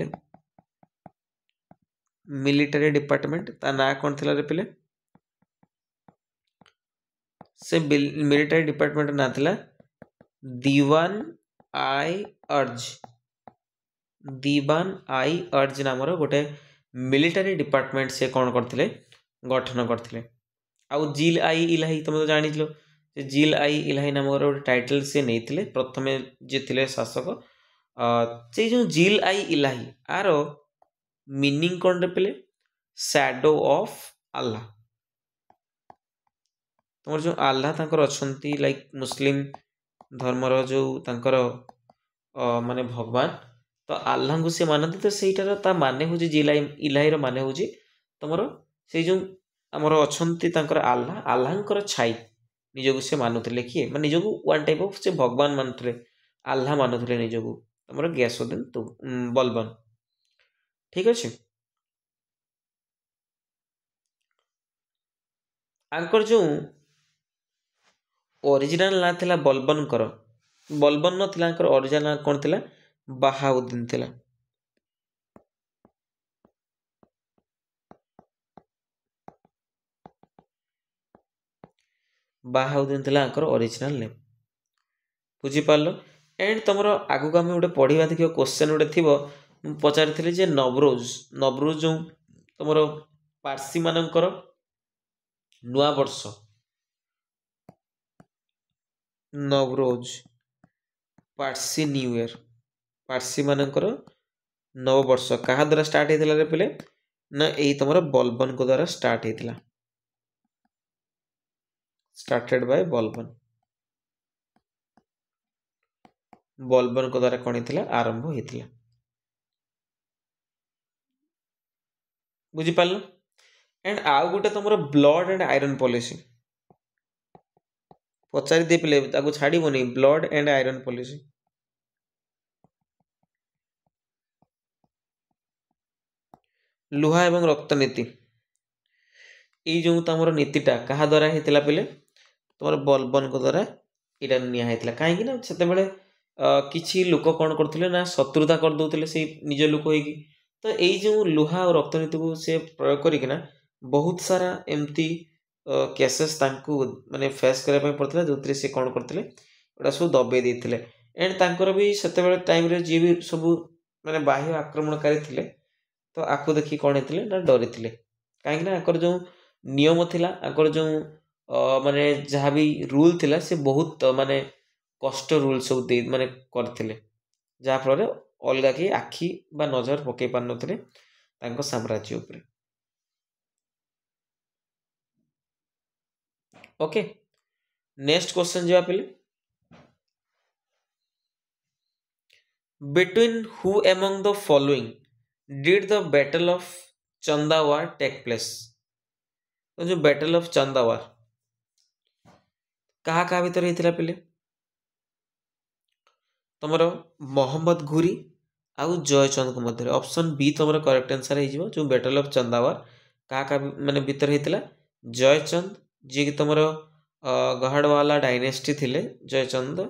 मिलिटारी डिपार्टमेंट ता ना कौन थी पे से मिलिटारी डिपार्टमेंट ना थिला दीवान आई अर्ज दीवान आई अर्ज नामर गोटे मिलिटारी डिपार्टमेंट से कौन करते गठन करते आउ जिल आई इलाही तुम तो जान जिल आई इलाही नाम गोटे टाइटल से नहीं प्रथमे जे थे शासक से जो जिल आई इलाही आर मीनिंग कौन पे शैडो ऑफ अल्लाह तुम जो अल्लाह अच्छा लाइक मुस्लिम धर्मर जो माने भगवान तो अल्लाह को सी मानती तो सहीटार माने हूँ जिल इलाही माने हूँ तुम से जो आमर अच्छा आल्लाह आल्लाहर छाई निजक से मानुले किए मैं निजक वन टाइप ऑफ से भगवान मानुले आल्लाह मानुले निजक तुम गियासुद्दीन बलबन ठीक अच्छे आंकर जो ओरिजिनल ना थिला बलबन बलबन न ओरिजिनल ना कौन थिला बाहाउद्दीन थिला बाहाउद्दीन थिला ओरिजिनल नेम बुझीपार एंड तुम आगु आम गोटे पढ़ा देखिए क्वेश्चन गोटे थी पचारि जे नवरोज नवरोज जो तुम पार्सी मानकर नुआ वर्ष नवरोज पार्सी न्यू ईयर पार्सी मानकर नव वर्ष क्या द्वारा स्टार्ट होता पे ना यही तुम बलबन को द्वारा स्टार्ट होता स्टार्टेड बाय बलबन बलबन को द्वारा कौन होता आरंभ होता बुझिपाल। एंड आउ गोटे तुम ब्लड एंड आयरन पॉलिसी पचारि दे पे ताको छाड़बनी ब्लड एंड आयरन पॉलिसी लुहा एवं रक्त नीति ये जो तुम नीतिटा क्या द्वारा होता पे तुम बलबन द्वारा यहाँ निहला कहीं से किसी लोक कौन करते ना शत्रुता करदे से निज लोक हो तो यही जो लुहा और रक्तनीति को से प्रयोग करना बहुत सारा एमती केसेस माने फेस करने पड़ता जो सी कौन करते सब दबे देते एंड तांकर भी से टाइम जी भी सब माने बाह्य आक्रमणकारी थे तो आपको देखिए कौन होते ना डरी थे कहीं जो नियम थिला आकर जो माने जहाँ भी रूल थिला से बहुत माने कष्ट रूल सब दे माने करथिले जहाँ फल अलग कि आखि बा नजर पकई पार नथिले तांको साम्राज्य उपरे। ओके नेक्स्ट क्वेश्चन जवा पे between who among the following did the battle of Chandawar take place तो जो बैटल ऑफ चंदावार क्या भितर होता पे तुम मोहम्मद घुरी आउ जयचंद को मध्य ऑप्शन बी तुम करेक्ट आंसर हो जो बैटल ऑफ चंदावार क्या माने भितर होता जयचंद जी कि तुम गहड़वाला डायनेस्टी थिले जयचंद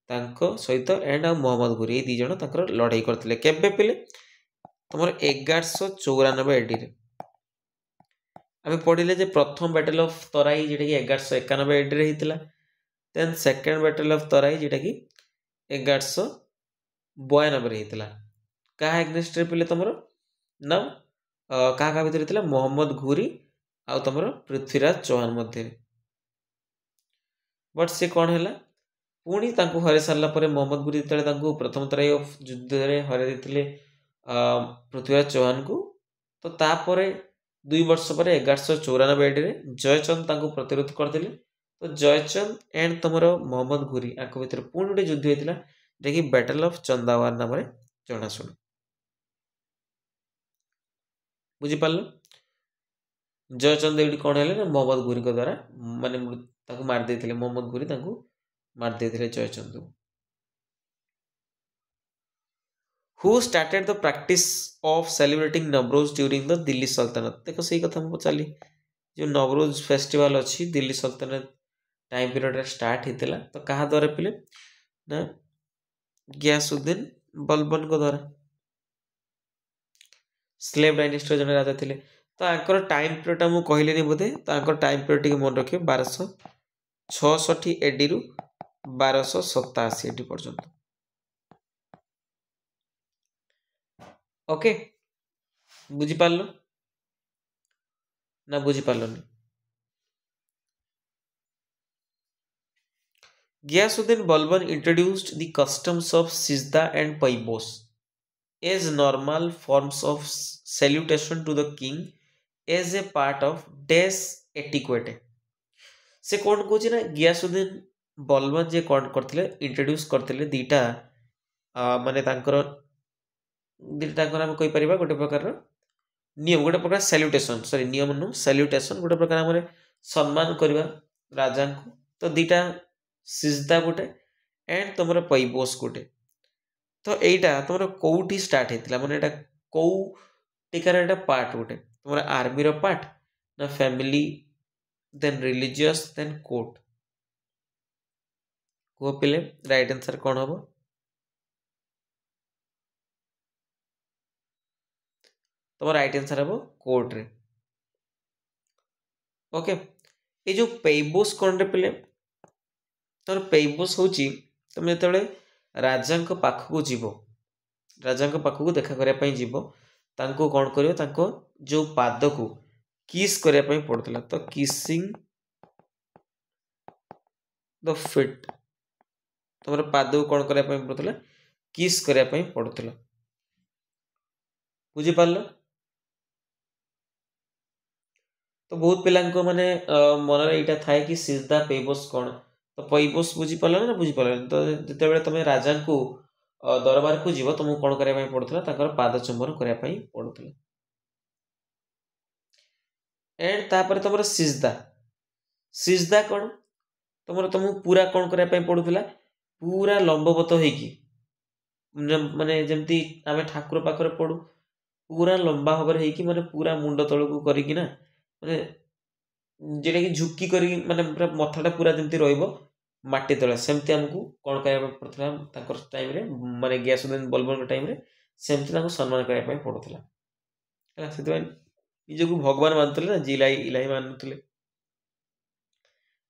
तांको सहित एंड आ मोहम्मद घुरी ये दी जन लड़ाई करते केबे पे तुम 1194 एडी आम पढ़ले जे प्रथम बैटल ऑफ तराई जेटा कि 1191 एडी होता then second battle of Tarain जेटा कि 1192 होता क्या एग्नेस्ट पे तुम ना क्या भितर होता मोहम्मद घुरी आउ तुम पृथ्वीराज चौहान मध्य बट से कौन है पुणी हर सारापर मोहम्मद घुरी जो प्रथम तराई युद्ध हर देते पृथ्वीराज चौहान को तो तापर 2 वर्ष पर 1194 एडी जयचंद प्रतिरोध करते तो जयचंद एंड तुम मोहम्मद घुरी आंक भर पुणी गोटे युद्ध होता जैकि बैटल ऑफ चंदावार नाम जनाशुना बुझिपार जयचंद ये कौन है ना मोहम्मद घुरी द्वारा माने मारदे मोहम्मद घुरी मारदे Jaichand who started the practice of celebrating Navroz during the Delhi सल्तनत देखो सही कथा पचारि जो नवरोज फेस्टिवल अच्छी दिल्ली सल्तनत टाइम पीरियड स्टार्ट होता तो क्या द्वारा पे ना गियासुद्दीन बलबन को द्वारा स्लेव डायनेस्टी जन राजा थे तो आंकर टाइम पीरियड मुझे कहली बोधे तो टाइम पीरियड टी मन रखिए 1266 एडी रु 1287 एडी पर्यंत। ओके बुझिपार ना बुझिपारनी Ghiyasuddin Balban introduced the customs of sijda and paibos as normal forms of salutation to the king as a part of dash etiquette से कौन कौन ना गियासुद्दीन बलबन जे कौन करते इंट्रोड्यूस करते दीटा माने दीटा आम कहीपर गोटे प्रकार नियम गोटे प्रकार सैल्यूटेशन सॉरी नियम नु सैल्यूटेशन गोटे प्रकार आम सम्मान करवा राजा को तो दीटा सिजदा गोटे एंड तुम पैबोस गोटे तो यहीटा तुम कौटी स्टार्ट होता माने एटा कौ टीकार एटा पार्ट गोटे तुम आर्मी रो पार्ट ना family then religious then court कह पे राइट आंसर कौन हम तुम राइट आंसर हम कोर्ट रे। ओके ये जो पेबोस कौन रे पे तुम पेबोस हूँ तुम जो राजा पाखक जीव राजा पाखक देखा करने जीव तांको कौन करो जो पाद को किस करने पड़ता तो किसिंग द फिट तुम पाद को कौन करने पड़ता किस करने पड़ता बुझिपार तो बहुत पिला माने मन यहाँ थाए कि सिजदा पेबोस कौन तो पैबोस बुझीपार ना बुझीपार तो जिते तुम राजा को दरबार को जीव तुमको कौन करने पड़ता पाद चुंबन करने पड़ता। एंड तापर तुम सिजदा सिजदा कौन तुमको पूरा कौन करने पड़ूला पूरा लंबवत होगी माने जमती आम ठाकुर पाखरे पड़ू पूरा लंबा भाव माने पूरा मुंड तलू करना माने जेटा कि झुकी कर माने पूरा मथाटा पूरा जमती रटी तले सेमती आमको कौन करना पड़ता टाइम रे माने गैस बल्ब टाइम रे सेमती सम्मान करने पड़ूला से निजक भगवान मानुले ना जी इलाई इलाई मानुले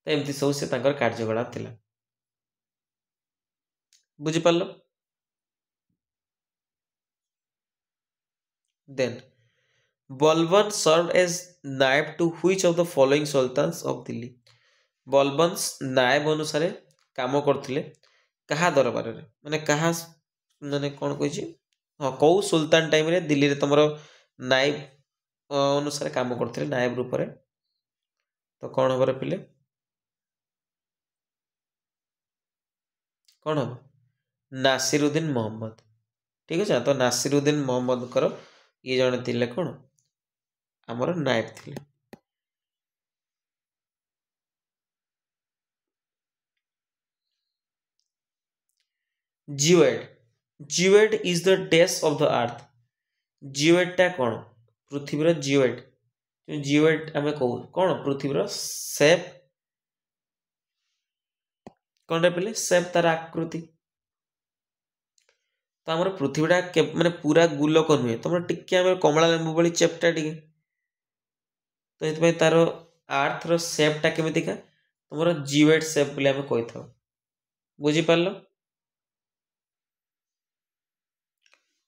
तो एमती सब से कार्यकलाप थिला बुझिपार देन बलबन सर्व्ड एज नायब to which of the following sultans of Delhi Balban नायब अनुसार काम करथिले कहा दरबार रे माने कहा माने कौन कही हाँ कौ सुल्तान टाइम रे दिल्ली रे तुम नायब अनुसार काम करथिले नायब रूप रे तो कौन हम पिले कौन हम नासिरुद्दीन मोहम्मद ठीक है तो नासिरुद्दीन मोहम्मद कर ये जड़े थिले कौन आमर नायब थिले geoid geoid is the dash of the earth geoid टा कौन पृथ्वीर जियोइड जियोइड आम कहू कौन पृथ्वीर सेप कौन पे सेप तार आकृति तो आम पृथ्वीटा माने पूरा गुलक नुहे तुम टिके कमला लेंबू भाई चेपटा टे तो ये तार आर्थर सेपटा केमिका तुम जियोइड सेप बोली आम कही था बुझिपार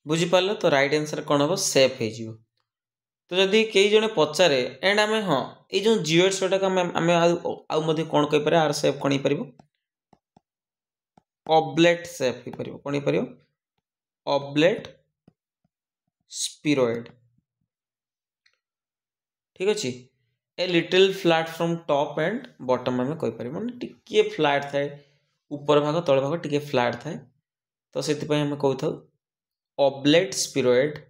बुझिपार तो राइट आंसर कौन हम सेफ हो तो जदि कई जने पचारे एंड आम हाँ ये जो जियोइड सेटा आम आउ कौन कहीपर आर सेप कौन हो ऑब्लेट सेप हो पार कौन हो ऑब्लेट स्पिरोइड ठीक अच्छे a little flat from top and bottom आम कहीपर माने टिके फ्लैट थाए ऊपर भाग तल भाग टिके फ्लैट थाए तो से आम कही था ऑब्लेट स्पिरोइड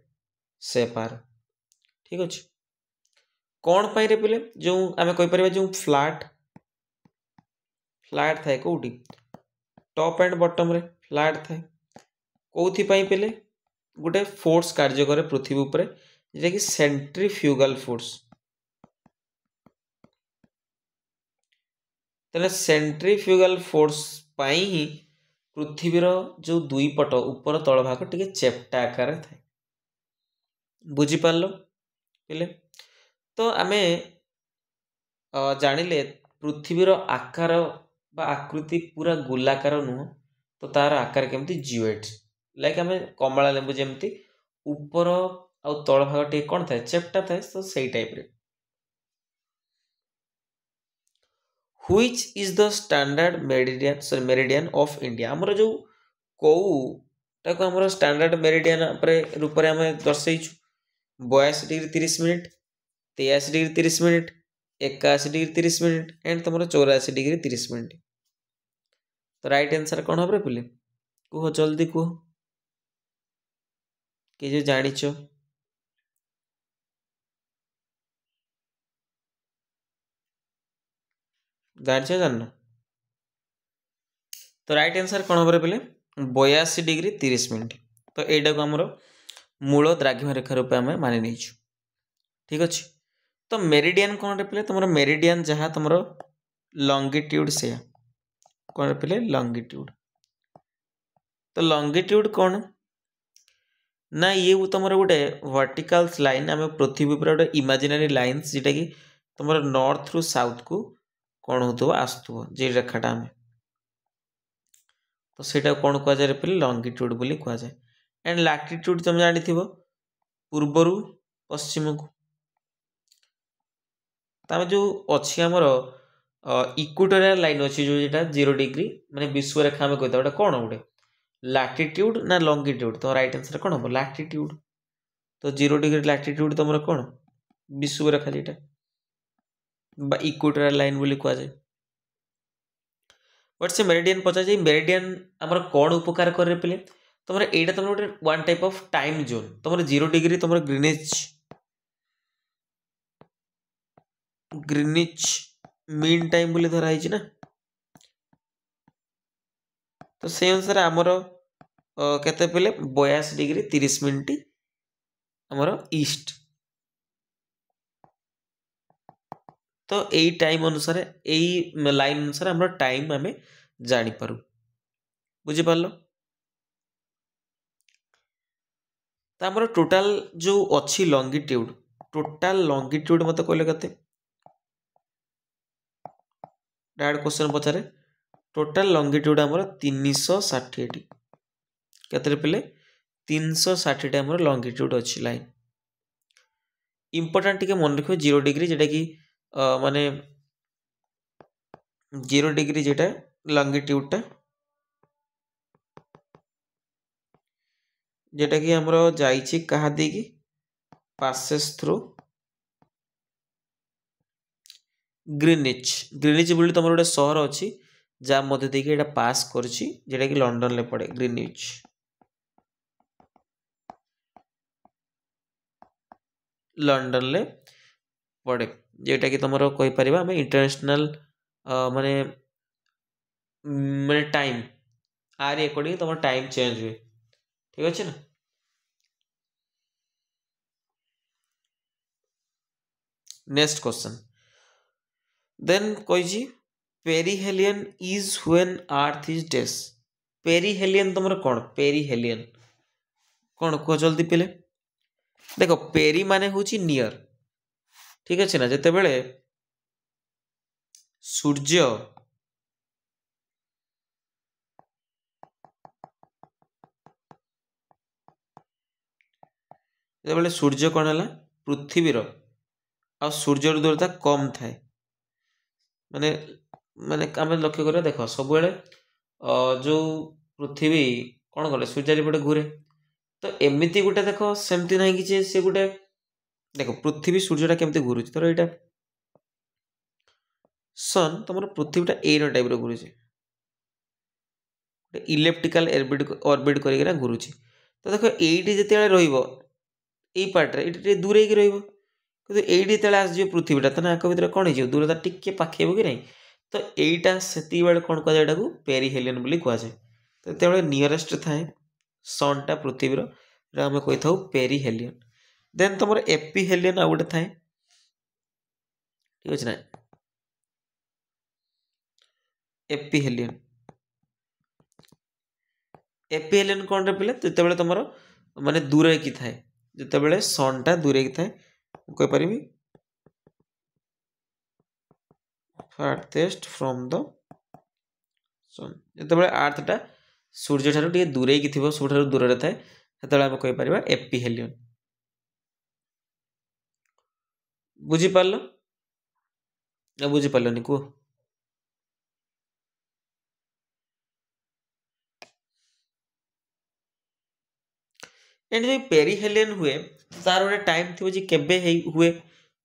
सेपार ठीक अच्छे कौन पाई रे पिले जो आम कहीपर जो फ्लैट फ्लैट थाए कौटी टॉप एंड बॉटम रे फ्लैट थाए कौथि पिले गोटे फोर्स कार्य करे पृथ्वी उपरे जेटा कि सेंट्रीफ्यूगल फोर्स तेरे सेंट्रीफ्यूगल फोर्स पाई ही पृथ्वीर जो दुई पट ऊपर तल भाग टिके चेप्टा आकार थाए बुझिपार पिले तो आमे जानिले पृथ्वीर आकार बा आकृति पूरा गोलाकार नुह तो तार आकार केमती जियोइड लाइक आम कमला लेंबू जमती ऊपर आउ तल भाग टे कौन थाए चेप्टा थाए तो सही टाइप रे which is the standard meridian of India आमर जो कौटा को आमर स्टैंडर्ड मेरिडियन रूप में आम दर्शेचु 82 degree 30 minute 83 degree 30 minute 81 degree 30 minute and तुम 84 डिग्री 30 मिनिट तो राइट आंसर कौन हम पिले कह जल्दी कह कि जानिच जान तो राइट आंसर कौन हम पिले 82 डिग्री 30 मिनिट तो यहीटा को आमर मूल द्राघिम रेखा रूप आम मानि नहीं ठीक अच्छे तो मेरिडियन कौन पिले तुम मेरिडियन जहाँ तुम लंगिट्यूड से कौन पिले लंगिट्यूड तो लंगिट्यूड कौन ना ये तुम गोटे वर्टिकल लाइन आम पृथ्वी पर गोटे इमेजिनरी लाइन्स जोटा कि तुम नॉर्थ रु साउथ को कौन हो आसुव जे रेखाटा आम तो सेटा कौन कह जाए पे लंगिट्यूड बोली कह जाए एंड लैटिट्यूड तुम जानी पूर्वर पश्चिम को ताम जो अच्छी आमर इक्वेटोरियल लाइन अच्छी जो 0 डिग्री माने विश्व रेखा आम कहता कौन गोटे लैटिट्यूड ना लंगिट्यूड तो राइट आंसर कौन हम लैटिट्यूड तो 0 डिग्री लैटिट्यूड तुम कौन विश्व रेखा जेटा इक्वेटोरियल लाइन बोली कह जाए बट से मेरिडियन पचार जाए मेरिडियन आमर कौन उपकार करे पे तुम एटा तुम गोटे one type of time zone तुम 0 डिग्री तुम ग्रीनिज ग्रीनिच मीन टाइम बोली धरा ना, तो से अनुसार आमर केते पहले 82 डिग्री 30 मिनिट आमर ईस्ट। तो यही टाइम अनुसार यही लाइन अनुसार आम टाइम आम जापर बुझिपार। तो आमर टोटाल जो अच्छी लंगिट्यूड, टोटाल लंगिट्यूड मत कहले केते डायरेक्ट क्वेश्चन पचारे। टोटाल लंगिट्यूड आमर 360 केते पे 360 आमर लंगिट्यूड अच्छी लाइन। इंपोर्टेंट टिके मन रखिए 0 डिग्री जेटा कि माने 0 डिग्री जेटा लंगिट्यूडटा जेटा कि हमरो जाइछि कहा देगी पासेस थ्रू ग्रीनिच। ग्रीनिच बोली तुम गोटे सहर अच्छी जहाँ मध्य देकी एटा पास करछि जेटा कि लंडन ले पड़े ग्रीनिच। लंडन ले पड़े जेटा कि तुम कहि परिबा हम इंटरनेशनल माने माने टाइम आर अकॉर्डिंग तुम टाइम चेंज हुए। ठीक अच्छे ना। नेक्स्ट क्वेश्चन देन कही perihelion is when earth is डेस। पेरीहेलियन तुम कौन पेरीहेलियन कौन कह जल्दी पहले देख पेरी माने हूँ नियर। ठीक अच्छे ना जिते बड़े सूर्य जिते सूर्य कौन है पृथ्वीर आ सूर्यर दूरता कम थाए माने माने आम लक्ष्य करिया देख सब जो पृथ्वी कौन कले सूर्य चारिपटे घूरे। तो एमती गोटे देख सेमती ना कि सी गोटे देख पृथ्वी सूर्यटा केमती घूरुची तर यहाँ सन तुम पृथ्वीटा एन टाइप घूरुची इलेक्ट्रिकल ऑर्बिट करके घूरुची। तो देख ये जिते रही पार्टे ये दूरे रही कि आसो पृथ्वीटा तो आंख भितर कौन हो दूरता टिके पाखेब कि नहीं। तो यहीटा से कौन कहुए पेरीहेलियन बोली कहुए। तो ये नियरेस्ट थाए सनटा पृथ्वीर आम कही था पेरीहेलियन। देन तुम एपीहेलियन आ गए थाए। ठीक अच्छे ना एपीहेलियन एपीहेलियन कौन रे पे जिते तुम माने दूरे की थाए जिते सनटा दूरे की थाए कहीपरि farthest from the sun जिते आर्थटा सूर्य ठार टे दूरे की थी सब दूर थाए से आम कहीपर एपीहेलियन। बुझीपार ना बुझीपारनी कह एंड जो पेरीहेलियन हुए तार गोटे टाइम थी केबे हुए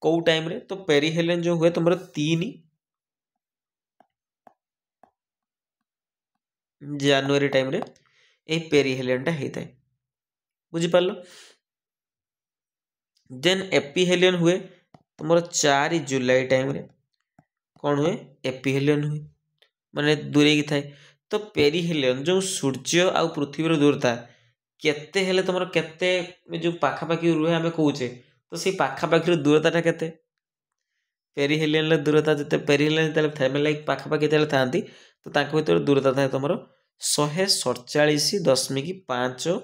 कौ टाइम रे। तो पेरीहेलियन जो हुए तुम 3 जनवरी टाइम रे ए पेरीहेलियनटा होता है बुझीपार। देन एपीहेलियन हुए तुम 4 जुलाई टाइम रे कौन हुए एपीहेलियन हुए माने दूरे की थाए। तो पेरीहेलियन जो सूर्य आ पृथ्वी दूरता केते हेले तुम केते जो पाखापाखि रुहे आम कौचे तो सी पाखापाखि दूरता केते पेरीहेलियन दूरता जिते पेरीहेलियन थाए लाइक पाखापाखि था तो भर दूरता थाए तुम 147.5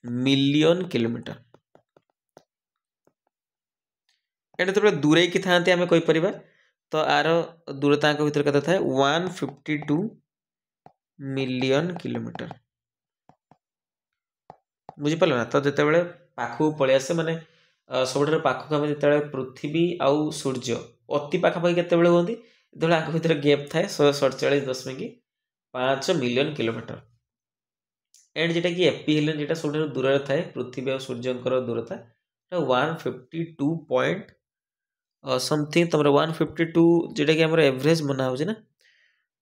मिलियन किलोमीटर। एटा तो दूरे की था आम कहीपर तो आर दूरता भर के थाए 152 मिलियन किलोमीटर बुझीपार ना। तो जिते बड़े पाखक पलि आसे माने सब पाखक आम जो पृथ्वी आउ सूर्य अति पाखापाखि केत हमें जो आंख भर गैप थाए 147.5 मिलियन किलोमीटर। एंड जेटा कि एपीहेलियन जेटा सब दूर थाए पृथ्वी और सूर्यंकर दूरता 152 पॉइंट समथिंग तुम 152 जेटा कि हमारे एवरेज मना हो ना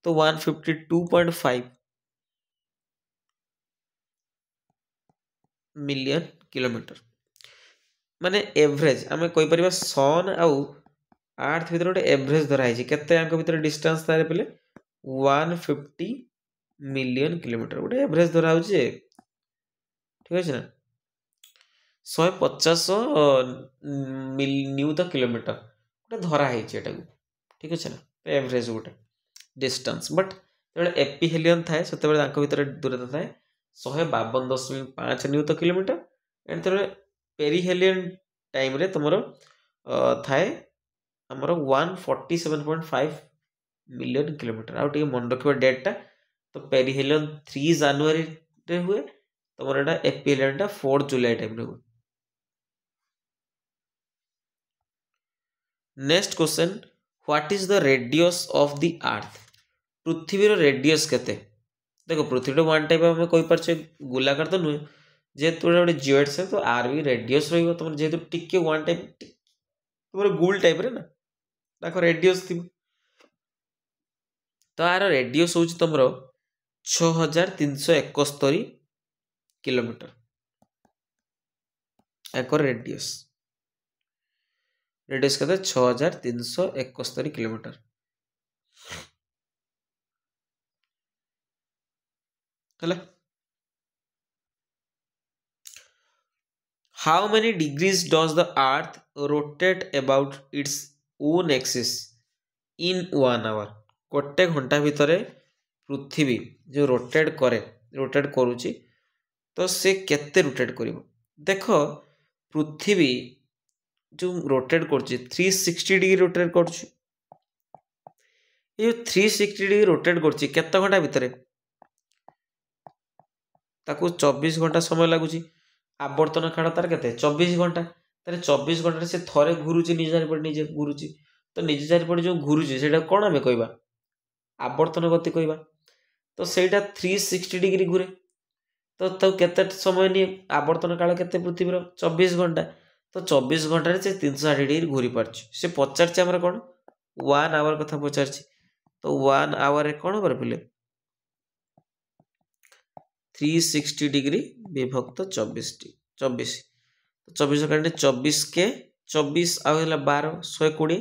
तो 152.5 मिलियन किलोमीटर। माने एवरेज आम कहीपर सन आउ अर्थ भितर गोटे एवरेज धराई केते भितर डिस्टेंस तारे पे 150 मिलियन किलोमीटर गोटे एवरेज धरा ठीक अच्छे ना 150 न्यूटन किलोमीटर गोटे धराई ठीक अच्छे ना एवरेज गोटे डिस्टेंस बट जो एपिहेलियन थाए से भर दूरता थाए 152.5 न्यूटन किलोमीटर एंड जो पेरिहेलियन टाइम रे तुम थाए आमर 147.5 मिलियन किलोमीटर आउ मन रखा डेटा तो पेरिहेलियन 3 जनवरी रे हुए तुम एटा एपिहेलियन 4 जुलाई टाइम रे हुए। Next question what is the radius of the earth Prithvi radius केते देखो पृथ्वी वन टाइप आम कहीपर गोलाकार तो नुहे जेहेतु गोटे जियोइड से तो आर भी रेडियस तुम जेहेतु टिके वन टाइप तुम गोल टाइप रे ना रेडियस थी तो आर रेडियस हूँ तुम 6371 किलोमीटर एक रेडियस कहते 6371 kilometre. How many degrees does the earth rotate about its own axis in 1 hour गोटे घंटा भितर पृथ्वी जो रोटेट करुच्ची तो से केते रोटेट करिवो देख पृथ्वी जो रोटेट कर 360 डिग्री रोटेट कर 360 डिग्री रोटेट कर घंटा भितर ताकू 24 घंटा समय लगुच आवर्तन काल तार के 24 घंटा 24 घंटा से थरे घुरुची निज चारिपटे निजे घुरुची तो निज चारिपटे जो घुरुची से कौन आम कह आवर्तन गति कहवा तो सहीटा 360 डिग्री घुरे तो केते समय नहीं आवर्तन काल के पृथ्वीर 24 घंटा तो 24 घंटा से 360 डिग्री घूरी पार्छ पचार आमर कौन 1 आवर कथा पचार तो 1 आवर कौन कर पे 360 डिग्री विभक्त 24 24 काटे 24 के 24 आला 12 120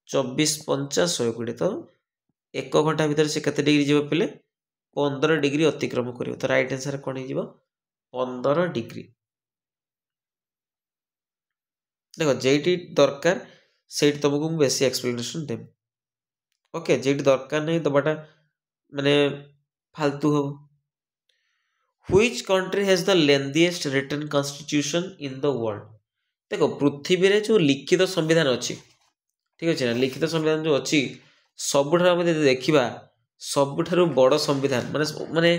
24 50 120 तो 1 घंटा भीतर से केते डिग्री जीव पे 15 डिग्री अतिक्रम करिवो तो राइट आंसर कौन हो 15 डिग्री। देखो जेटी दरकार से तुमको बेसी एक्सप्लेनेशन देव ओके जेटी दरकार नहीं दबाटा माने फालतू हम। Which country has the lengthiest written constitution in the world देखो पृथ्वी रे जो लिखित संविधान अच्छी ठीक अच्छे ना लिखित संविधान जो अच्छी सबुठ देखा सबुठारु बड़ संविधान माने माने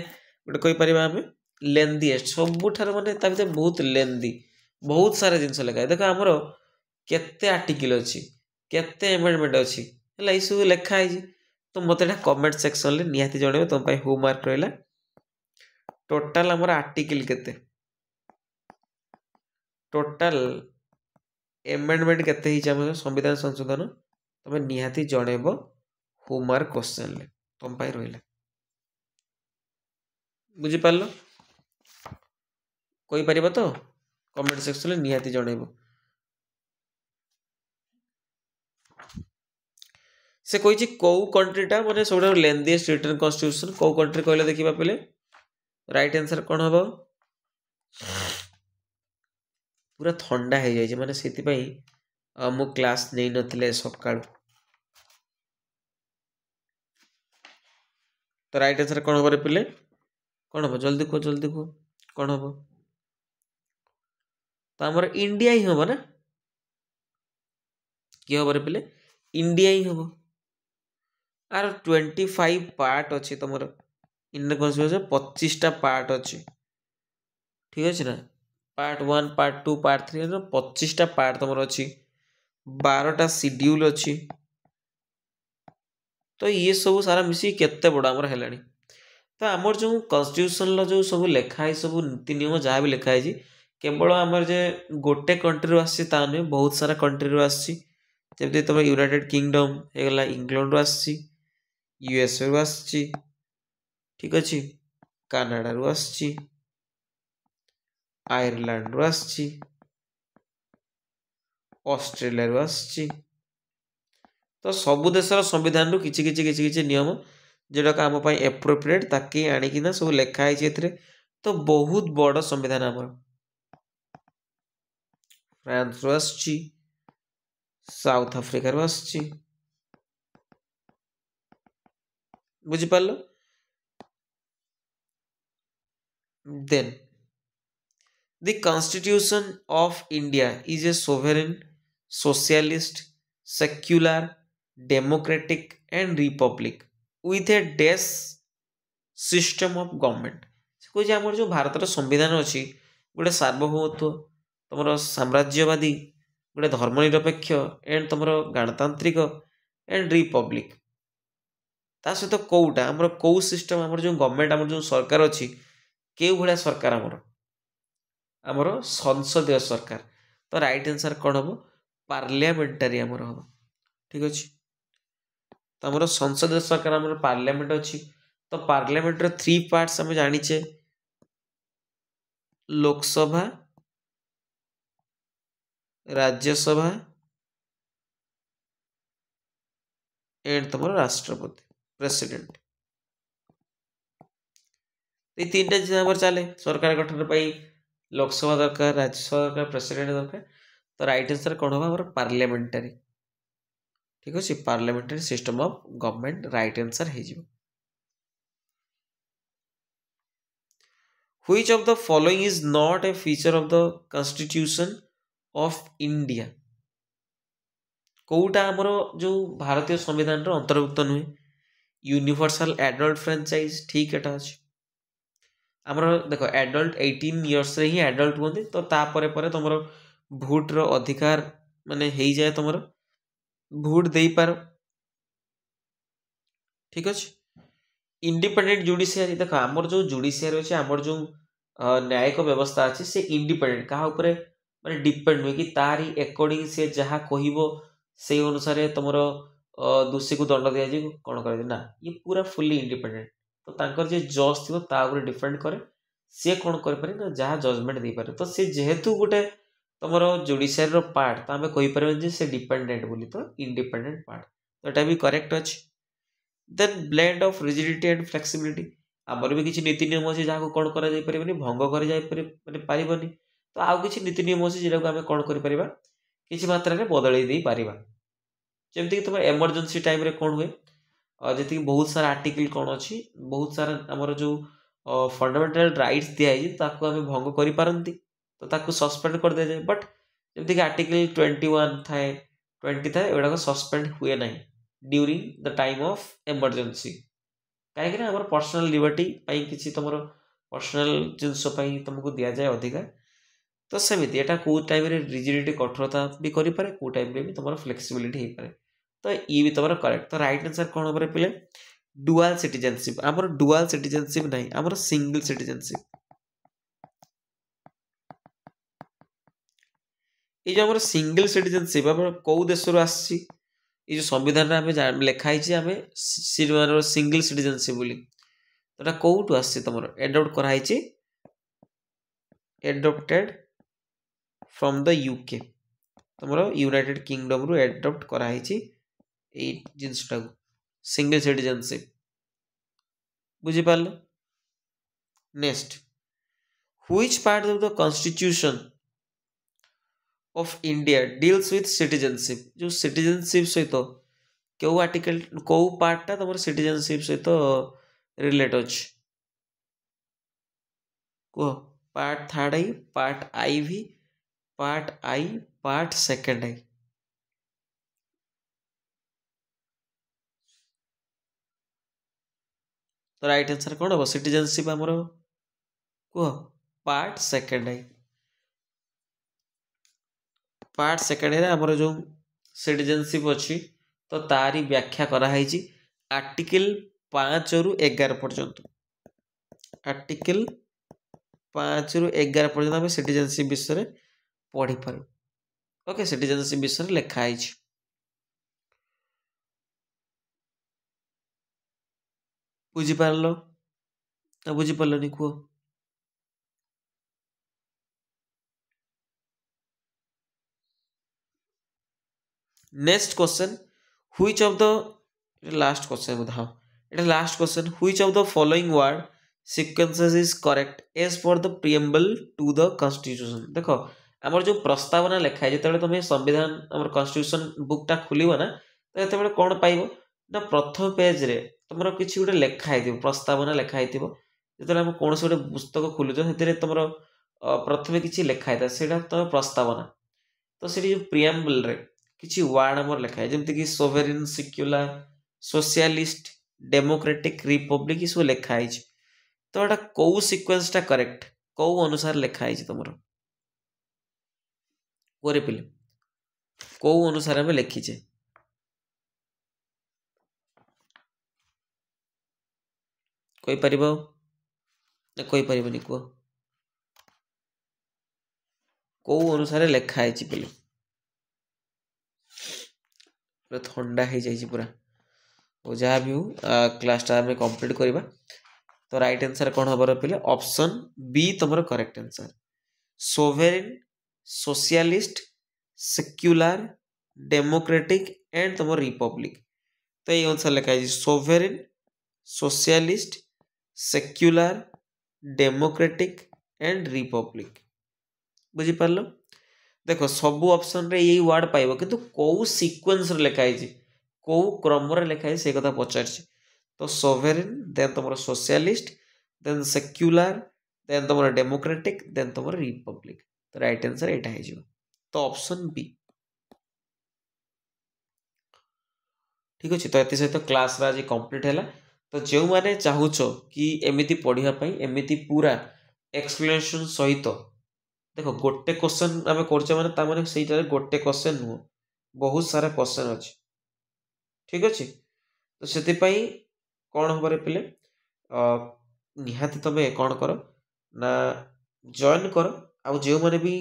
गोटे कहीपर आम लेंथीएस्ट सबुठार माने बहुत लेंथी बहुत सारा जिनस लिखा है देख आमर केते आर्टिकल अच्छी केते एमेंडमेंट अच्छी है ये सब लिखाई तो मत कमेंट सेक्शन में निहाती जन तुम होमवर्क रहा टोटाल आमर आर्टिकल केते टोटाल एमेंडमेंट केते ही संविधान संशोधन तुम निहाती जनइब होमवर्क क्वेश्चन तुम रहा बुझीपार कहीपर तो कमेंट सेक्शन में निहाती जनइब से कही कौ कंट्रीटा माने सब लेंथीएस्ट रिटन कॉन्स्टिट्यूशन कौ कंट्री कहले देखा पे राइट आंसर कौन हम पूरा ठंडा हो जाए माने से मु क्लास नहीं नथिले सका तो राइट आंसर कौन हम पे कौन हम जल्दी कह कौन हम तो आमर इंडिया ही हम ना कि हम पे इंडिया ही हम आर 25 पार्ट अच्छी तुम इंडियन कॉन्स्टिट्यूशन 25टा पार्ट अच्छी ठीक अच्छे ना पार्ट 1 पार्ट 2 पार्ट 3 25टा पार्ट तुम अच्छी 12टा शेड्यूल अच्छी तो ये सब सारा मिसी केते बड़ा आमर है तो आमर जो कॉन्स्टिट्यूशन जो सब लिखाई सब नीति नियम जहाँ भी लिखाई केवल आमर जे गोटे कंट्री आसा नुहे बहुत सारा कंट्री आमती तुम यूनाइटेड किंगडम होगा इंग्लैंड रू आसी यूएसए रू आसी ठीक अच्छे कानाडा रू आसी आयरलैंड रू आसी ଅଷ୍ଟ୍ରେଲିଆରୁ ଆସିଛି। ତ ସବୁ ଦେଶର ସମ୍ବିଧାନରୁ କିଛି ନିୟମ ଯେଉଁଟାକ ଆମ ପାଇଁ ଏପ୍ରୋପ୍ରିଏଟ୍ ତାକେ ଆଣିକିନା ସବୁ ଲେଖା ହେଇଛି ଏଥିରେ। ତ ବହୁତ ବଡ଼ ସମ୍ବିଧାନ ଆମର। ଫ୍ରାନ୍ସରୁ ଆସିଛି, ସାଉଥ ଆଫ୍ରିକାରୁ ଆସିଛି, ବୁଝିପାରିଲ। ଦେନ୍ the Constitution of India is a sovereign, socialist, secular, democratic and republic with a dash system of government। ସେ କହୁଛି ଆମର ଯେଉଁ ଭାରତର ସମ୍ବିଧାନ ଅଛି ଗୋଟେ ସାର୍ବଭୌମତ୍ୱ, ତମର ସାମ୍ରାଜ୍ୟବାଦୀ, ଗୋଟେ ଧର୍ମନିରପେକ୍ଷ ଏଣ୍ଡ ତମର ଗଣତାନ୍ତ୍ରିକ ଏଣ୍ଡ ରିପବ୍ଲିକ। ତା ସହିତ କେଉଁଟା ଆମର କେଉଁ ସିଷ୍ଟମ, ଆମର ଯେଉଁ ଗଭର୍ଣ୍ଣମେଣ୍ଟ, ଆମର ଯେଉଁ ସରକାର ଅଛି, କେଉଁ ଭଳିଆ ସରକାର ଆମର ସଂସଦୀୟ ସରକାର। ତ ରାଇଟ୍ ଆନ୍ସର କ'ଣ ହବ? ପାର୍ଲିଆମେଣ୍ଟାରୀ ଆମର ହବ। ଠିକ ଅଛି। ତ ଆମର ସଂସଦୀୟ ସରକାର, ଆମର ପାର୍ଲିଆମେଣ୍ଟ ଅଛି। ତ ପାର୍ଲିଆମେଣ୍ଟର 3 ପାର୍ଟସ୍ ଆମେ ଜାଣିଛେ, ଲୋକସଭା, ରାଜ୍ୟସଭା ଏଣ୍ଡ ତମର ରାଷ୍ଟ୍ରପତି, ପ୍ରେସିଡେଣ୍ଟ। এই 3টা ଜିନିଷ ଆମର ଚାଲେ ସରକାର ଗଠନ ପାଇଁ। ଲୋକସଭା ଦରକାର, ରାଜ୍ୟସଭା ଦରକାର, ପ୍ରେସିଡେଣ୍ଟ ଦରକାର। ତ ରାଇଟ୍ ଆନ୍ସର କ'ଣ ହବ? ଆମର ପାର୍ଲିଆମେଣ୍ଟାରୀ। ଠିକ ଅଛି, parliamentary system of government right answer ହେଇଯିବ। Which of the following is not a feature of the Constitution of India? କୋଉଟା ଆମର ଯୋଉ ଭାରତୀୟ ସମ୍ବିଧାନର ଅନ୍ତର୍ଭୁକ୍ତ ନୁହେଁ? ୟୁନିଭର୍ସାଲ ଆଡଲ୍ଟ ଫ୍ରାଞ୍ଚାଇଜ, ଠିକ ଏଟା ଅଛି। ଆମର ଦେଖ ଆଡଲ୍ଟ 18 ଇୟର୍ସରେ ହିଁ ଆଡଲ୍ଟ ହୁଅନ୍ତି। ତ ତାପରେ ପରେ ତମର ଭୋଟର ଅଧିକାର ମାନେ ହେଇଯାଏ, ତମର ଭୋଟ ଦେଇପାର। ଠିକ ଅଛି। ଇଣ୍ଡିପେଣ୍ଡେଣ୍ଟ ଜୁଡିସିଆରୀ, ଦେଖ ଆମର ଯୋଉ ଜୁଡିସିଆରୀ ଅଛି, ଆମର ଯୋଉ ନ୍ୟାୟିକ ବ୍ୟବସ୍ଥା ଅଛି, ସେ ଇଣ୍ଡିପେଣ୍ଡେଣ୍ଟ, କାହା ଉପରେ ମାନେ ଡିପେଣ୍ଡ ନୁହେଁ କି ତାରି ଆକର୍ଡିଂ ସେ ଯାହା କହିବ ସେଇ ଅନୁସାରେ ତମର ଦୋଷୀକୁ ଦଣ୍ଡ ଦିଆଯିବ, କ'ଣ କରାଯିବ ନା, ଇଏ ପୁରା ଫୁଲି ଇଣ୍ଡିପେଣ୍ଡେଣ୍ଟ। ତ ତାଙ୍କର ଯେ ଜଜ୍ ଥିବ ତା ଉପରେ ଡିପେଣ୍ଡ କରେ, ସିଏ କ'ଣ କରିପାରେ ନା ଯାହା ଜଜମେଣ୍ଟ ଦେଇପାରେ। ତ ସେ ଯେହେତୁ ଗୋଟେ ତମର ଜୁଡିସିଆରୀର ପାର୍ଟ, ତ ଆମେ କହିପାରିବାନି ଯେ ସେ ଡିପେଣ୍ଡେଣ୍ଟ ବୋଲି, ତ ଇଣ୍ଡିପେଣ୍ଡେଣ୍ଟ ପାର୍ଟ। ତ ଏଟା ବି କରେକ୍ଟ ଅଛି। ଦେନ୍ blend of rigidity and flexibility, ଆମର ବି କିଛି ନୀତି ନିୟମ ଅଛି ଯାହାକୁ କ'ଣ କରାଯାଇପାରିବନି, ଭଙ୍ଗ ମାନେ ପାରିବନି। ତ ଆଉ କିଛି ନୀତି ନିୟମ ଅଛି ଯେଉଁଟାକୁ ଆମେ କ'ଣ କରିପାରିବା, କିଛି ମାତ୍ରାରେ ବଦଳେଇ ଦେଇପାରିବା। ଯେମିତିକି ତୁମର ଏମର୍ଜେନ୍ସି ଟାଇମ୍ରେ କ'ଣ ହୁଏ, ଯେତିକି ବହୁତ ସାରା ଆର୍ଟିକଲ କ'ଣ ଅଛି, ବହୁତ ସାରା ଆମର ଯେଉଁ ଫଣ୍ଡାମେଣ୍ଟାଲ ରାଇଟ୍ସ ଦିଆହେଇଛି ତାକୁ ଆମେ ଭଙ୍ଗ କରିପାରନ୍ତି, ତ ତାକୁ ସସ୍ପେଣ୍ଡ କରିଦିଆଯାଏ। ବଟ୍ ଯେମିତିକି ଆର୍ଟିକଲ 21 ଥାଏ, 20 ଥାଏ, ଏଗୁଡ଼ାକ ସସ୍ପେଣ୍ଡ ହୁଏ ନାହିଁ during the time of emergency. କାହିଁକି ନା ଆମର ପର୍ସନାଲ ଲିବର୍ଟି ପାଇଁ କିଛି ତମର ପର୍ସନାଲ ଜିନିଷ ପାଇଁ ତମକୁ ଦିଆଯାଏ ଅଧିକା। ତ ସେମିତି ଏଟା କେଉଁ ଟାଇମ୍ରେ ରିଜିଡିଟି କଠୋରତା ବି କରିପାରେ, କେଉଁ ଟାଇମ୍ରେ ବି ତମର ଫ୍ଲେକ୍ସିବିଲିଟି ହେଇପାରେ। ତ ଇଏ ବି ତମର କରେକ୍ଟ। ତ ରାଇଟ୍ ଆନ୍ସର କ'ଣ ହବ ପିଲେ? Dual citizenship. ଆମର ଡୁଆଲ ସିଟିଜେନସିପ୍ ନାହିଁ, ଆମର ସିଙ୍ଗଲ ସିଟିଜେନସିପ୍। এই যে ଆମର ସିଙ୍ଗଲ ସିଟିଜେନସିପ୍ ଆମର କେଉଁ ଦେଶରୁ ଆସିଛି? ଏଇ ଯେଉଁ ସମ୍ବିଧାନରେ ଆମେ ଲେଖା ହେଇଛି ଆମେ ସିଙ୍ଗଲ ସିଟିଜେନସିପ୍ ବୋଲି, ତ ଏଟା କେଉଁଠୁ ଆସିଛି? ତମର ଏଡପ୍ଟ କରାହେଇଛି, ଏଡପ୍ଟେଡ ଫ୍ରମ୍ ଦ ୟୁକେ। ତମର ୟୁନାଇଟେଡ୍ କିଙ୍ଗଡମରୁ ଏଡପ୍ଟ କରାହେଇଛି ଏଇ ଜିନିଷଟାକୁ, ସିଙ୍ଗଲ ସିଟିଜେନସିପ୍। ବୁଝିପାରିଲ? Next, which part of the constitution of India deals with citizenship? जो citizenship सहित क्यों आर्टिकल को पार्टटा तमर citizenship सहित रिलेट अछि को? पार्ट 3rd आई, पार्ट आई भी, पार्ट आई, पार्ट 2nd आई। तो राइट आंसर कौन हम? सिटीजनशिप आमर को पार्ट 2nd आई। पार्ट 2nd आमर जो सिटीजनशिप अच्छी तो तारी व्याख्या कराई आर्टिकल 5 रु 11 पर्यंत। आर्टिकल 5 रु 11 पर्यंत आम सिटीजनशिप विषय पढ़ी पार। ओके, सिटीजनशिप विषय लिखाई। बुझीपार ना बुझीपारे कह? Next question which of the last question बोध हाँ এটা last question which of the following word sequences is correct as per the preamble to the constitution देख आमर जो प्रस्तावना लिखाए जिते तुम संविधान आम कॉन्स्टिट्यूशन बुकटा खोल ना तो ये कौन पाइब ना प्रथम पेज रे तुम किसी गोटे लिखाई प्रस्तावना लिखाई जो आम कौन गोटे पुस्तक खोलुच से तुम प्रथम किसी लिखाई था से तुम प्रस्तावना तो से जो प्रिएम्बल रे किसी वर्ड आम लिखाए जमीक सोवेरिन सिक्युलर सोशलिस्ट डेमोक्रेटिक रिपब्लिक ये सब लिखाई तो यहाँ कौ सिक्वेन्सटा करेक्ट कौ अनुसार लिखाई तुम कोरे पिले कौ अनुसार आम लिखीचे कोई पार ना कोई पारनी कह कौ अनुसार लिखाई पिले पूरा ठंडा हो जाए पूरा और जहाँ भी हो क्लासटा आम कंप्लीट करवा तो राइट आंसर कौन हमार पिले ऑप्शन बी तुम correct answer sovereign socialist secular democratic and तुम रिपब्लिक तो ये अनुसार लिखाई sovereign socialist secular democratic and republic बुझीपार देख सबू ऑप्शन रे यही वर्ड पाइब किंतु कौ सीक्वेंस लिखाई कौ क्रम लिखाई से कथा पचार तो सोवेरिन देन तुम सोशलिस्ट देन सेक्युलर देन तुम डेमोक्रेटिक देन तुम रिपब्लिक तो राइट आंसर यहाँ हो तो ऑप्शन बी ठीक अच्छे तो ये सहित क्लास आज कंप्लीट है तो जो मैंने चाहूच कि एमती पढ़ाई एमती पूरा एक्सप्लेनेशन सहित देख गोटे क्वेश्चन आम कर से गोटे क्वेश्चन नुह बहुत सारा क्वेश्चन अच्छे ठीक अच्छे तो से कौन हम पिले निहाती तुम कौन कर ना जॉइन कर आउ जो मैंने भी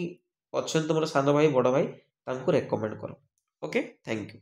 अच्छा तुम सान भाई बड़ भाई रेकमेंड कर ओके थैंक यू।